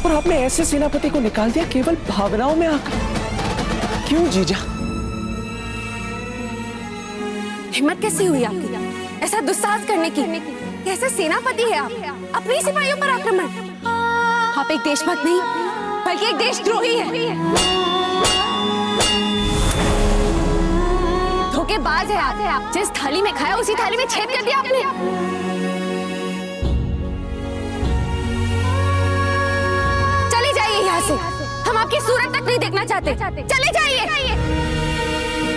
और आपने ऐसे सेनापति को निकाल दिया केवल भावनाओं में आकर। क्यों जीजा? हिम्मत कैसी हुई आपकी ऐसा दुस्साहस करने की? कैसे सेनापति है आप? अपने सिपाहियों पर आक्रमण! आप एक देशभक्त नहीं बल्कि एक देशद्रोही हैं। धोखेबाज है आप। जिस थाली में खाया उसी थाली में छेद कर दिया आपने। चले जाइए यहाँ से, हम आपकी सूरत तक नहीं देखना चाहते। चले जाइए।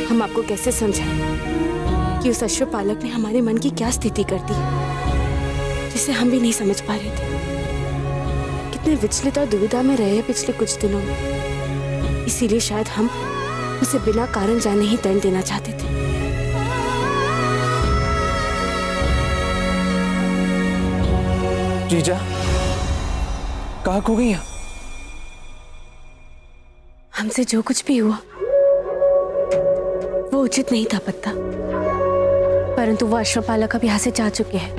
हम आपको कैसे समझाएं कि उस अश्वपालक ने हमारे मन की क्या स्थिति कर दी, जिसे हम भी नहीं समझ पा रहे थे। कितने विचलित और दुविधा में रहे हैं पिछले कुछ दिनों में। इसीलिए शायद हम उसे बिना कारण जाने ही दंड देना चाहते थे। जीजा, कहाँ खो गई? हमसे जो कुछ भी हुआ वो उचित नहीं था पत्ता, परंतु वो अश्वपालक अब यहाँ से जा चुके हैं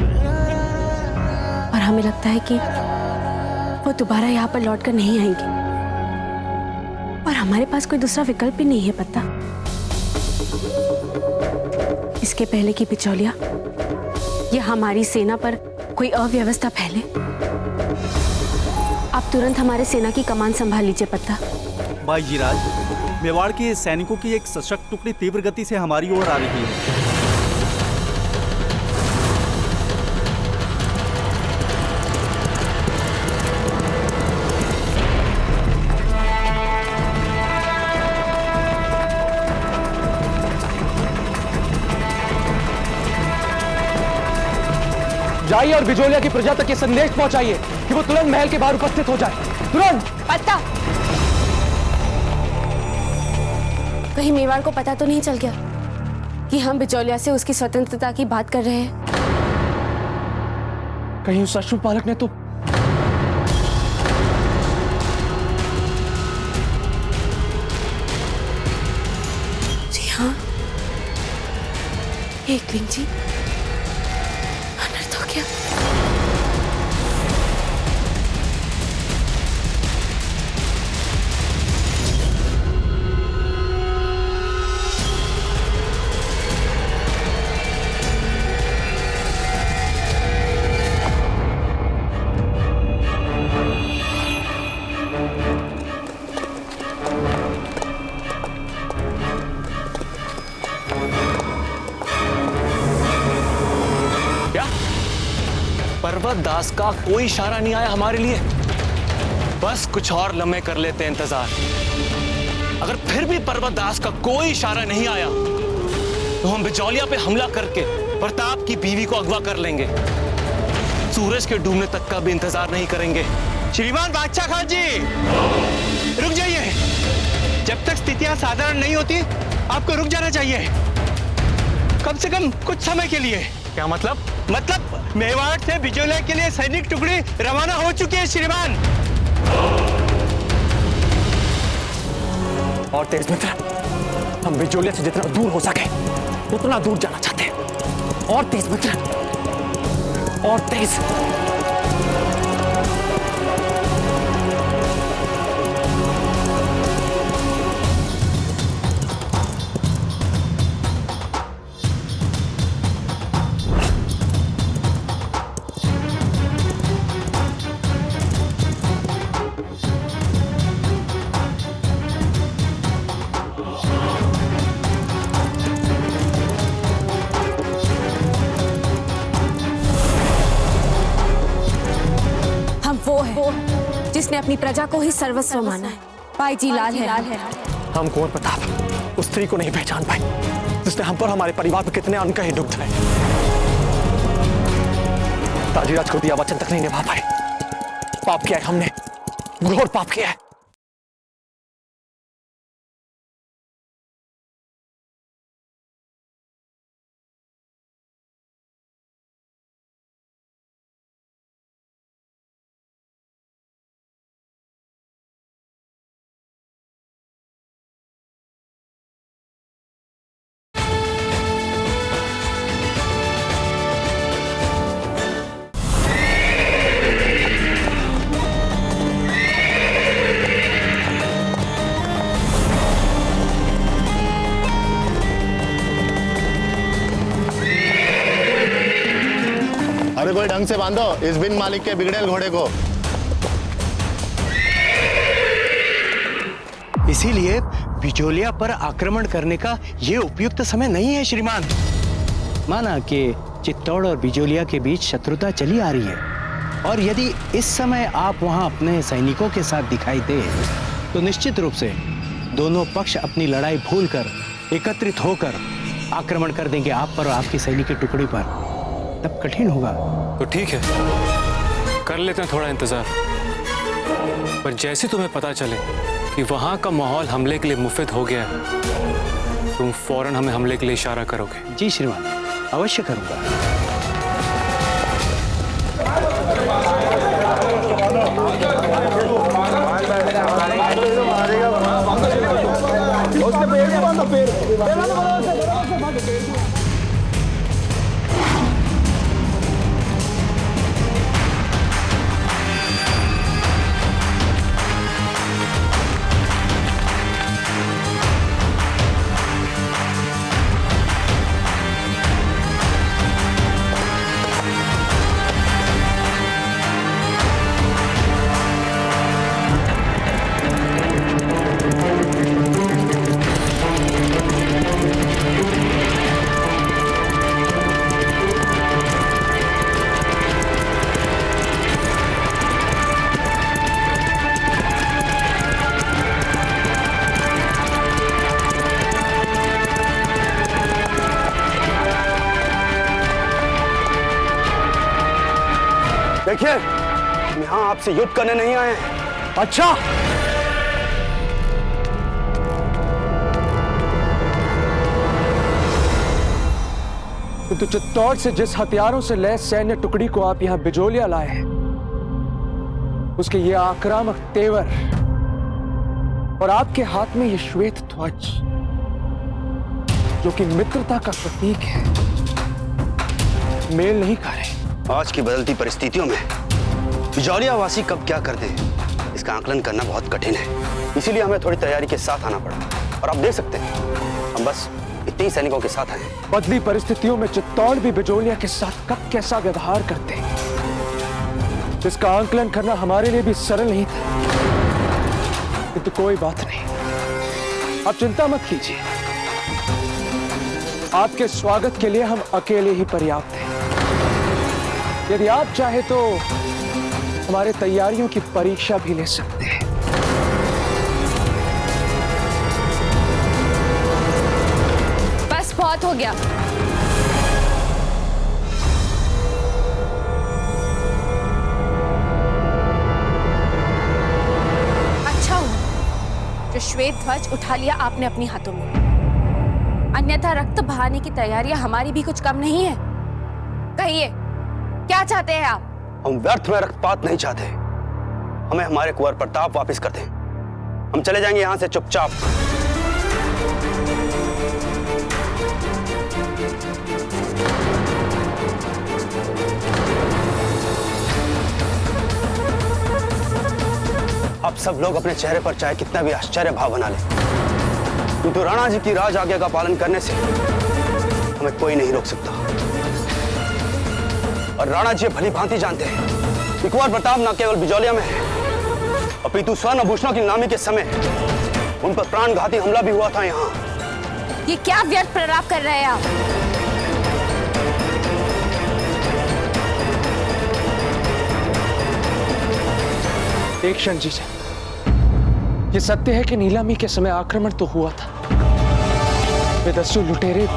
और हमें लगता है कि वो दोबारा यहाँ पर लौटकर नहीं आएंगे और हमारे पास कोई दूसरा विकल्प भी नहीं है पत्ता। इसके पहले कि बिचौलिया या हमारी सेना पर कोई अव्यवस्था फैले, आप तुरंत हमारे सेना की कमान संभाल लीजिए पत्ता। बाईजीराज, मेवाड़ के सैनिकों की एक सशक्त टुकड़ी तीव्र गति से हमारी ओर आ रही है। जाइए और बिजोलिया की प्रजा तक ये संदेश पहुंचाइए कि वो तुरंत महल के बाहर उपस्थित हो जाए। तुरंत। पत्ता, कहीं मेवाड़ को पता तो नहीं चल गया कि हम बिचौलिया से उसकी स्वतंत्रता की बात कर रहे हैं? कहीं उस अश्वपालक ने तो जी हाँ, एकलिंग जी, अनर्थ हो गया। पर्वत दास का कोई इशारा नहीं आया हमारे लिए। बस कुछ और लम्हे कर लेते हैं इंतजार। अगर फिर भी पर्वत दास का कोई इशारा नहीं आया तो हम बिचौलिया पे हमला करके प्रताप की बीवी को अगवा कर लेंगे। सूरज के डूबने तक का भी इंतजार नहीं करेंगे। श्रीमान बादशाह खान जी, रुक जाइए। जब तक स्थितियां साधारण नहीं होती आपको रुक जाना चाहिए, कम से कम कुछ समय के लिए। क्या मतलब? मतलब मेवाड़ से बिजोलिया के लिए सैनिक टुकड़ी रवाना हो चुकी है श्रीमान। और तेज मित्र, हम बिजोलिया से जितना दूर हो सके उतना दूर जाना चाहते हैं। और तेज मित्र, और तेज। जिसने अपनी प्रजा को ही सर्वस्व माना है। बाईजी लाल है। हम कुंवर प्रताप उस स्त्री को नहीं पहचान पाए जिसने हम पर, हमारे परिवार पर कितने अनकहे दुख ढाए। ताजीराज को दिया वचन तक नहीं निभा पाए। पाप किया है हमने, घोर पाप किया है। अरे कोई ढंग से बांधो इस बिन मालिक के बिगड़ेल घोड़े को। इसीलिए बिचौलिया पर आक्रमण करने का ये उपयुक्त समय नहीं है श्रीमान। माना कि चित्तौड़ और बिचौलिया के बीच शत्रुता चली आ रही है, और यदि इस समय आप वहां अपने सैनिकों के साथ दिखाई दे तो निश्चित रूप से दोनों पक्ष अपनी लड़ाई भूलकर एकत्रित होकर आक्रमण कर देंगे आप पर और आपकी सैनिक की टुकड़ी पर। तब कठिन होगा। तो ठीक है, कर लेते हैं थोड़ा इंतजार। पर जैसे तुम्हें पता चले कि वहां का माहौल हमले के लिए मुफिद हो गया है, तुम फौरन हमें हमले के लिए इशारा करोगे। जी श्रीमान, अवश्य करूंगा। देखिए, हम यहाँ आपसे युद्ध करने नहीं आए हैं। अच्छा, तो चित्तौड़ से जिस हथियारों से लैस सैन्य टुकड़ी को आप यहां बिजोलिया लाए हैं, उसके ये आक्रामक तेवर और आपके हाथ में ये श्वेत ध्वज जो कि मित्रता का प्रतीक है, मेल नहीं खा रहे। आज की बदलती परिस्थितियों में बिजौलिया वासी कब क्या कर दे, इसका आकलन करना बहुत कठिन है। इसीलिए हमें थोड़ी तैयारी के साथ आना पड़ा। और आप देख सकते हैं, हम बस इतने सैनिकों के साथ आए। बदली परिस्थितियों में चित्तौड़ भी बिजोलिया के साथ कब कैसा व्यवहार करते हैं, जिसका आकलन करना हमारे लिए भी सरल नहीं था। किंतु कोई बात नहीं, आप चिंता मत कीजिए। आपके स्वागत के लिए हम अकेले ही पर्याप्त हैं। यदि आप चाहे तो हमारे तैयारियों की परीक्षा भी ले सकते हैं। बस बहुत हो गया। अच्छा हुआ जो श्वेत ध्वज उठा लिया आपने अपने हाथों में, अन्यथा रक्त बहाने की तैयारियां हमारी भी कुछ कम नहीं है। कहिए, क्या चाहते हैं आप? हम व्यर्थ में रक्तपात नहीं चाहते। हमें हमारे कुंवर प्रताप वापस कर दें। हम चले जाएंगे यहां से चुपचाप। अब सब लोग अपने चेहरे पर चाहे कितना भी आश्चर्य भाव बना ले, किंतु राणा जी की राज आज्ञा का पालन करने से हमें कोई नहीं रोक सकता। और राणा जी भली भांति जानते हैं कि कुंवर प्रताप न केवल बिजौलिया में है, अपितु स्वर्ण आभूषणों की नीलामी के समय उन पर प्राणघाती हमला भी हुआ था यहाँ। ये क्या व्यर्थ प्रलाप कर रहे हैं आप? एक क्षण जी से, ये सत्य है कि नीलामी के समय आक्रमण तो हुआ था। वे दस्यु लुटेरे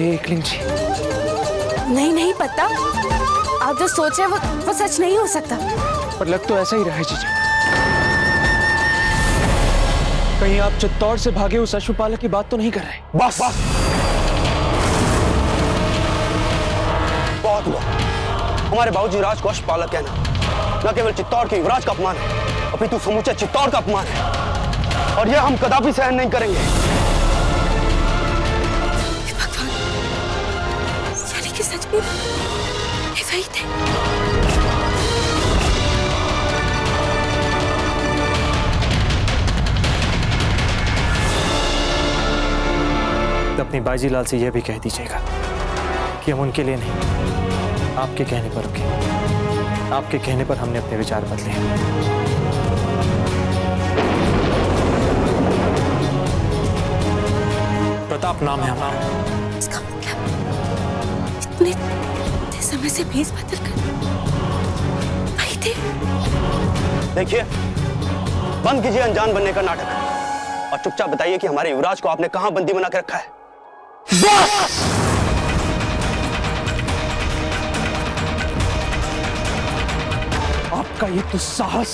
एकलिंग जी, नहीं नहीं पता, आप जो सोच रहे हैं वो सच नहीं हो सकता। पर लग तो ऐसा ही रहा है जीजा। कहीं आप चित्तौड़ से भागे उस अश्वपालक की बात तो नहीं कर रहे? बस बस, बहुत हुआ। हमारे बाबूजी राज को अश्वपालक कहना न केवल चित्तौड़ के युवराज का अपमान है, अपितु समूचे चित्तौड़ का अपमान है। और यह हम कदापि सहन नहीं करेंगे। यानी कि सच में ये वही थे। अपनी बाजीलाल से यह भी कह दीजिएगा कि हम उनके लिए नहीं, आपके कहने पर रुके। आपके कहने पर हमने अपने विचार बदले हैं। प्रताप नाम है हमारा। इसका मतलब इतने समय से भेस बदल कर वही थे। देखिए, बंद कीजिए अनजान बनने का नाटक और चुपचाप बताइए कि हमारे युवराज को आपने कहां बंदी बना के रखा है। बस! आपका ये तो साहस,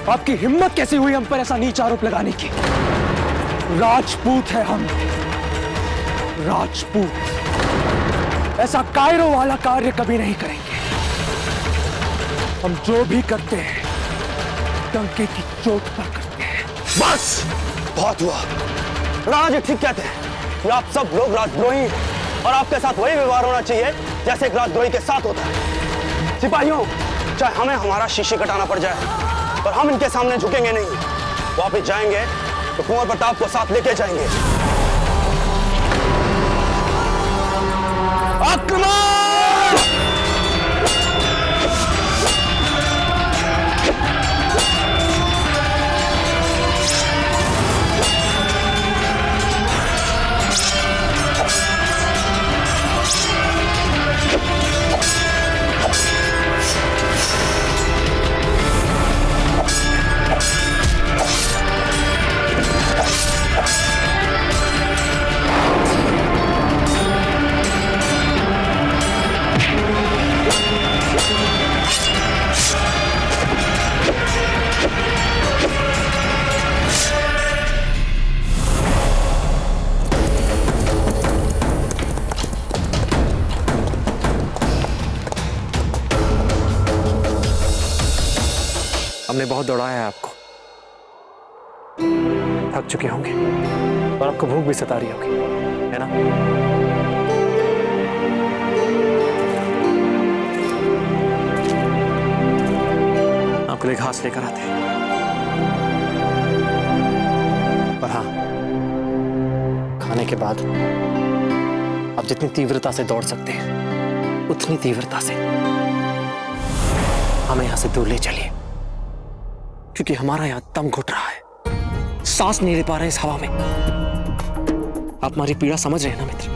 आपकी हिम्मत कैसे हुई हम पर ऐसा नीच आरोप लगाने की? राजपूत है हम, राजपूत। ऐसा कायरों वाला कार्य कभी नहीं करेंगे। हम जो भी करते हैं डंके की चोट पर करते हैं। बस, बहुत हुआ। राणा जी ठीक कहते हैं कि आप सब लोग राजद्रोही हैं और आपके साथ वही व्यवहार होना चाहिए जैसे एक राजद्रोही के साथ होता है। सिपाहियों, चाहे हमें हमारा शीशी कटाना पड़ जाए, पर हम इनके सामने झुकेंगे नहीं। वापस जाएंगे तो कुंवर प्रताप को साथ लेके जाएंगे। आक्रमण! हमने बहुत दौड़ाया है आपको, थक चुके होंगे और आपको भूख भी सता रही होगी, है ना? आपके लिए घास लेकर आते हैं। पर हाँ, खाने के बाद आप जितनी तीव्रता से दौड़ सकते हैं उतनी तीव्रता से हमें यहां से दूर ले चलिए, क्योंकि हमारा यहां दम घुट रहा है, सांस नहीं ले पा रहे इस हवा में। आप हमारी पीड़ा समझ रहे हैं ना मित्र?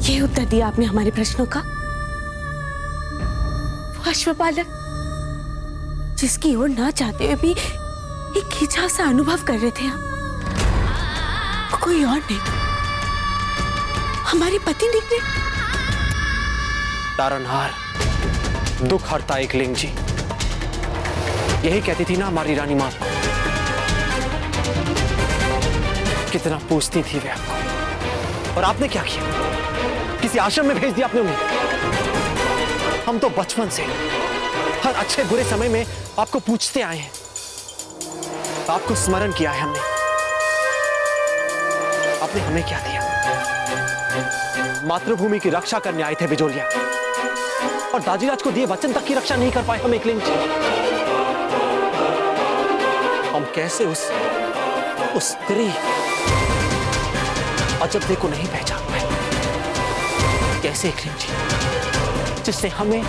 ये उत्तर दिया आपने हमारे प्रश्नों का। वो अश्वपालक जिसकी ओर ना चाहते हुए भी एक खिंचाव सा अनुभव कर रहे थे हम, वो कोई और नहीं, हमारे पति निकले। तारनहार, दुख हरता एकलिंग जी, यही कहती थी ना हमारी रानी मां। कितना पूछती थी वे आपको, और आपने क्या किया? किसी आश्रम में भेज दिया आपने उन्हें। हम तो बचपन से हर अच्छे बुरे समय में आपको पूछते आए हैं, आपको स्मरण किया है हमने। आपने हमें क्या दिया? मातृभूमि की रक्षा करने आए थे बिजोलिया, और दाजीराज को दिए वचन तक की रक्षा नहीं कर पाए हम एकलिंग जी। हम कैसे उस स्त्री अजब्दे को नहीं पहचान पाए? कैसे एकलिंग जी, जिसने हमें,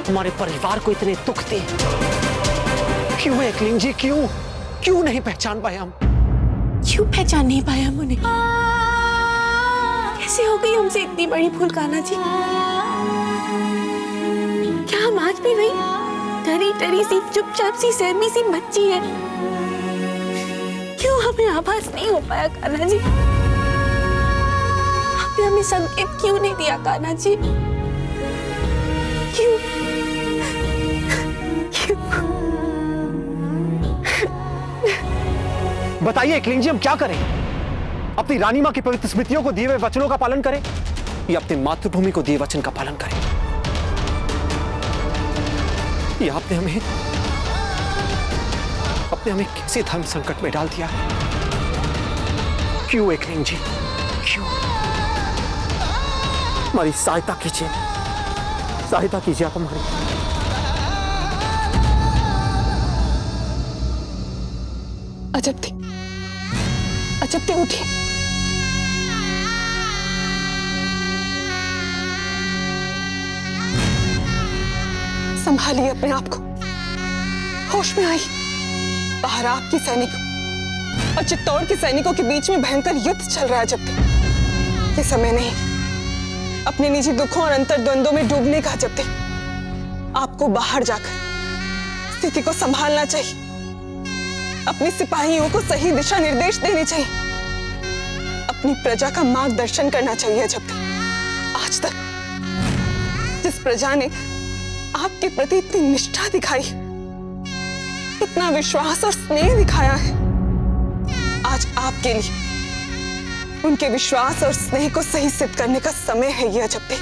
हमारे परिवार को इतने दुख दिए? क्यों एकलिंग जी, क्यों नहीं पहचान पाए हम? क्यों पहचान नहीं पाए हम उन्हें? कैसे हो गई हमसे इतनी बड़ी भूल कान्हा जी? क्या हम आज भी वही डरी डरी सी, चुपचाप सी, सहमी सी बच्ची है? क्यों हमें आभास नहीं हो पाया कान्हा जी? आपने हमें संकेत क्यों नहीं दिया कान्हा जी? क्यों? बताइए एकलिंग जी, हम क्या करें? अपनी रानी मां की पवित्र स्मृतियों को दिए हुए वचनों का पालन करें, या अपनी मातृभूमि को दिए वचन का पालन करें? या आपने हमें कैसे धर्म संकट में डाल दिया है? क्यों एकलिंग जी, क्यों? हमारी सहायता कीजिए आप हमारी। अजब थी उठी। संभालिए अपने आप को, होश में आई। बाहर आपकी सैनिकों और चित्तौड़ के सैनिकों के बीच में भयंकर युद्ध चल रहा है। जब तक ये समय नहीं अपने निजी दुखों और अंतर्द्वंदों में डूबने का। जब तक आपको बाहर जाकर स्थिति को संभालना चाहिए, अपने सिपाहियों को सही दिशा निर्देश देने चाहिए। अपनी प्रजा का मार्गदर्शन करना चाहिए। जब तक आज तक जिस प्रजा ने आपके प्रति इतनी निष्ठा दिखाई, इतना विश्वास और स्नेह दिखाया है, आज आपके लिए उनके विश्वास और स्नेह को सही सिद्ध करने का समय है ये अजब दे।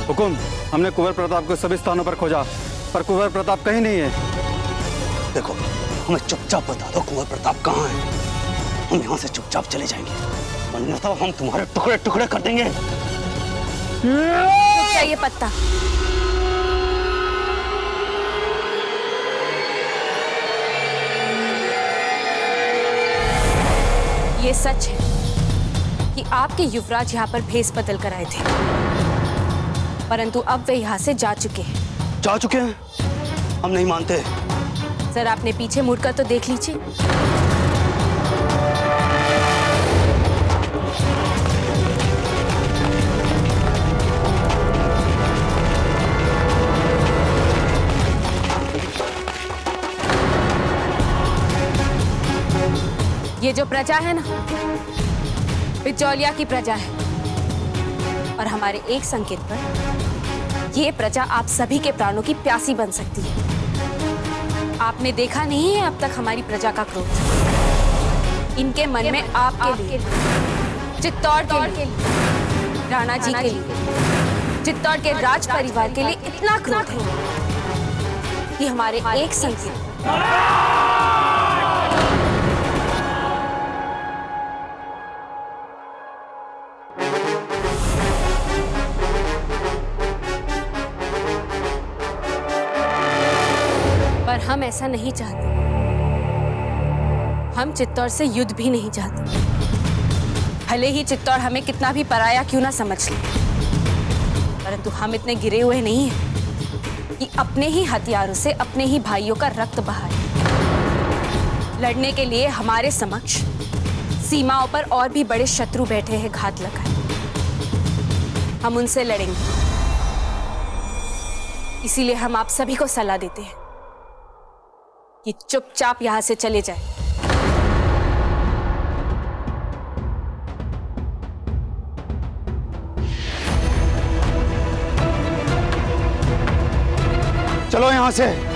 हुकुम, हमने कुंवर प्रताप को सभी स्थानों पर खोजा, पर कुंवर प्रताप कहीं नहीं है। देखो, हमें चुपचाप बता दो कुंवर प्रताप कहाँ है। हम यहाँ से चुपचाप चले जाएंगे, अन्यथा हम तुम्हारे टुकड़े टुकड़े कर देंगे। ये पत्ता ये सच है कि आपके युवराज यहाँ पर भेष बदल कर आए थे, परंतु अब वे यहाँ से जा चुके हैं। जा चुके हैं? हम नहीं मानते। सर, आपने पीछे मुड़कर तो देख लीजिए। ये जो प्रजा है ना, बिजौलिया की प्रजा है, और हमारे एक संकेत पर ये प्रजा आप सभी के प्राणों की प्यासी बन सकती है। आपने देखा नहीं है अब तक हमारी प्रजा का क्रोध। इनके मन में आपके लिए, चित्तौड़ के लिए, राणा जी के लिए, चित्तौड़ के राज परिवार के लिए इतना क्रोध है कि हमारे एक संकेत पर हम ऐसा नहीं चाहते। हम चित्तौड़ से युद्ध भी नहीं चाहते, भले ही चित्तौड़ हमें कितना भी पराया क्यों ना समझ ले, परंतु हम इतने गिरे हुए नहीं हैं कि अपने ही हथियारों से अपने ही भाइयों का रक्त बहाए। लड़ने के लिए हमारे समक्ष सीमाओं पर और भी बड़े शत्रु बैठे हैं घात लगाए। हम उनसे लड़ेंगे, इसीलिए हम आप सभी को सलाह देते हैं कि चुपचाप यहां से चले जाएं। चलो यहां से।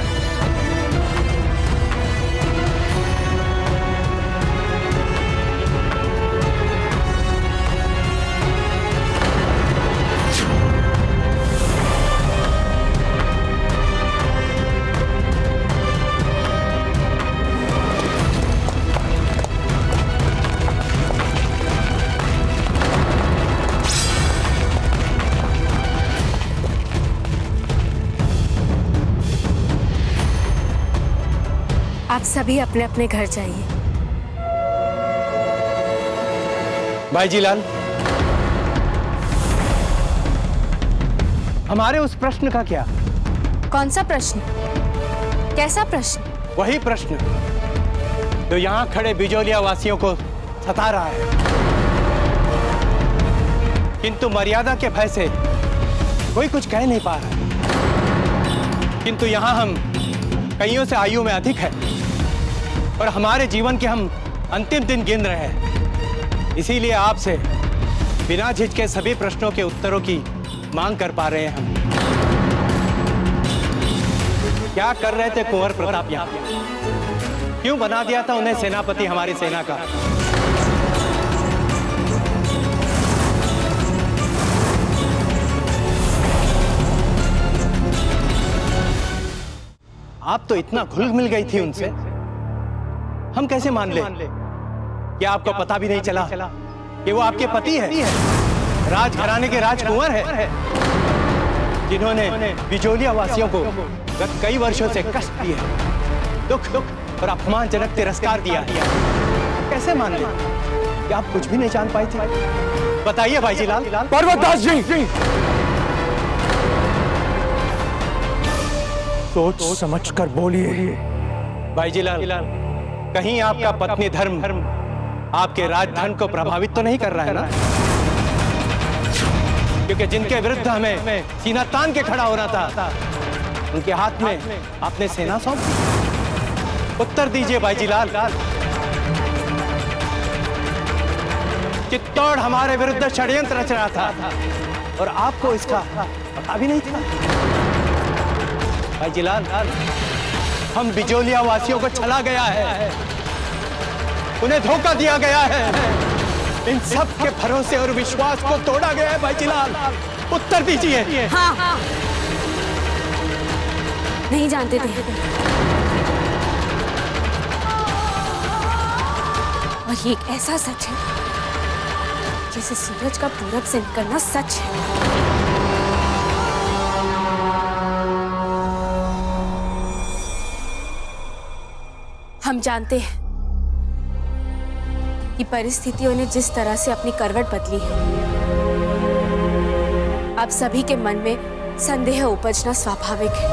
आप सभी अपने अपने घर जाइए। भाईजीलाल, हमारे उस प्रश्न का क्या? कौन सा प्रश्न? कैसा प्रश्न? वही प्रश्न जो यहाँ खड़े बिजौलिया वासियों को सता रहा है, किंतु मर्यादा के भय से कोई कुछ कह नहीं पा रहा। किंतु यहाँ हम कईयों से आयु में अधिक है और हमारे जीवन के हम अंतिम दिन गिन रहे हैं। इसीलिए आपसे बिना झिझके सभी प्रश्नों के उत्तरों की मांग कर पा रहे हैं हम। क्या कर रहे थे कुंवर प्रताप यहाँ? क्यों बना दिया था उन्हें सेनापति हमारी सेना का? आप तो इतना घुल मिल गई थी उनसे, हम कैसे मान ले? क्या आपको पता भी नहीं चला कि वो आपके पति है, राजघराने के राजकुंवर है, जिन्होंने बिजौलिया वासियों को गत कई वर्षों से कष्ट दिए, दुख और अपमानजनक तिरस्कार दिया है? कैसे मान ले कि आप कुछ भी नहीं जान पाए थे? बताइए भाईजीलाल। पर्वतदास जी, सोच समझ कर बोलिए। भाईजीलाल, कहीं आपका पत्नी धर्म आपके राजधन को प्रभावित तो नहीं कर रहा है ना? क्योंकि जिनके विरुद्ध हमें सीना तान के खड़ा होना था, उनके हाथ में आपने सेना सौंप दी। उत्तर दीजिए भाईजीलाल। चित्तौड़ हमारे विरुद्ध षड्यंत्र रच रहा था और आपको इसका पता भी नहीं था। भाईजीलाल, हम बिजोलिया वासियों को छला गया है, उन्हें धोखा दिया गया है, इन सब के भरोसे और विश्वास को तोड़ा गया है। भाईजीलाल, उत्तर दीजिए। हाँ, नहीं जानते थे, और ये एक ऐसा सच है जैसे सूरज का पूरब से निकलना सच है। हम जानते हैं कि परिस्थितियों ने जिस तरह से अपनी करवट बदली है, आप सभी के मन में संदेह उपजना स्वाभाविक है।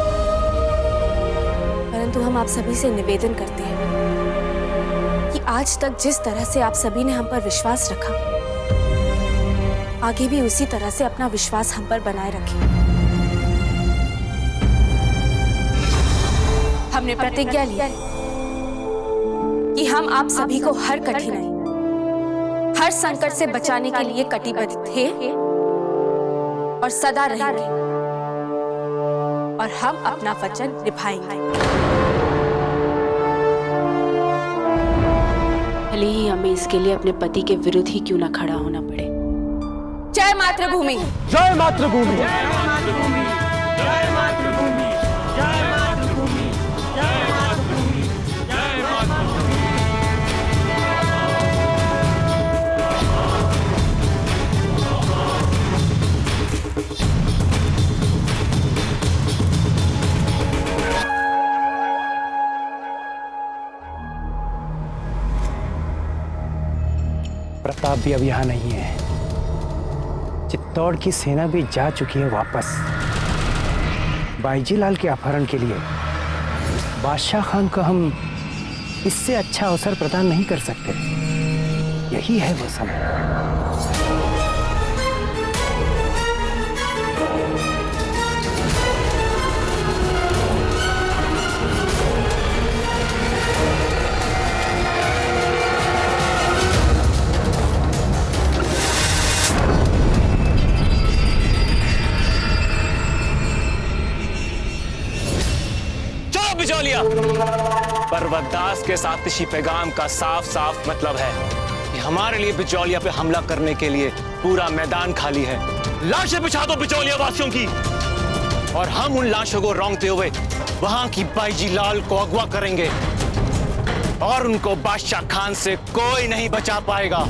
परंतु हम आप सभी से निवेदन करते हैं कि आज तक जिस तरह से आप सभी ने हम पर विश्वास रखा, आगे भी उसी तरह से अपना विश्वास हम पर बनाए रखें। हमने प्रतिज्ञा ली है कि हम आप सभी को हर कठिनाई, हर संकट से बचाने के लिए कटिबद्ध थे और सदा रहेंगे, और हम अपना वचन निभाएंगे। भले ही हमें इसके लिए अपने पति के विरुद्ध ही क्यों ना खड़ा होना पड़े। जय मातृभूमि! जय मातृभूमि! प्रताप भी अब यहाँ नहीं है। चित्तौड़ की सेना भी जा चुकी है वापस। बाईजीलाल के अपहरण के लिए बादशाह खान को हम इससे अच्छा अवसर प्रदान नहीं कर सकते। यही है वो समय। बिजौलिया, पर्वतदास के सातिशी पैगाम का साफ साफ मतलब है कि हमारे लिए बिजौलिया पे हमला करने के लिए पूरा मैदान खाली है। लाशें बिछा दो बिजौलिया वासियों की, और हम उन लाशों को रौंदते हुए वहां की बाईजीलाल को अगवा करेंगे, और उनको बादशाह खान से कोई नहीं बचा पाएगा।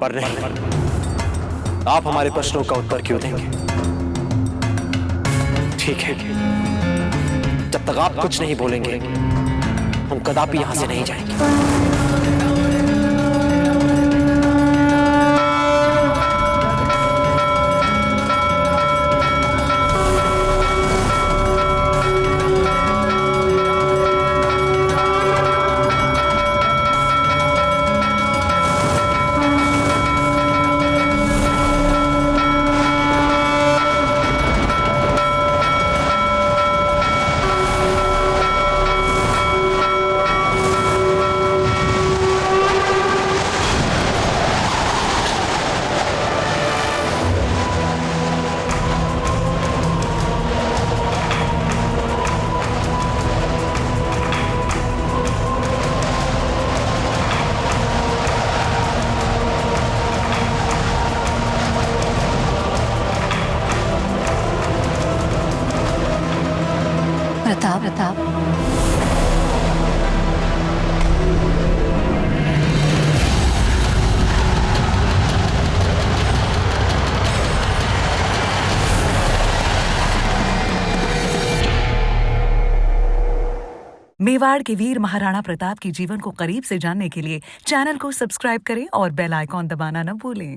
पर नहीं, आप हमारे प्रश्नों का उत्तर क्यों देंगे? ठीक है, जब तक आप कुछ नहीं बोलेंगे हम कदापि यहां से नहीं जाएंगे। प्रताप मेवाड़ के वीर महाराणा प्रताप के जीवन को करीब से जानने के लिए चैनल को सब्सक्राइब करें और बेल आइकॉन दबाना न भूलें।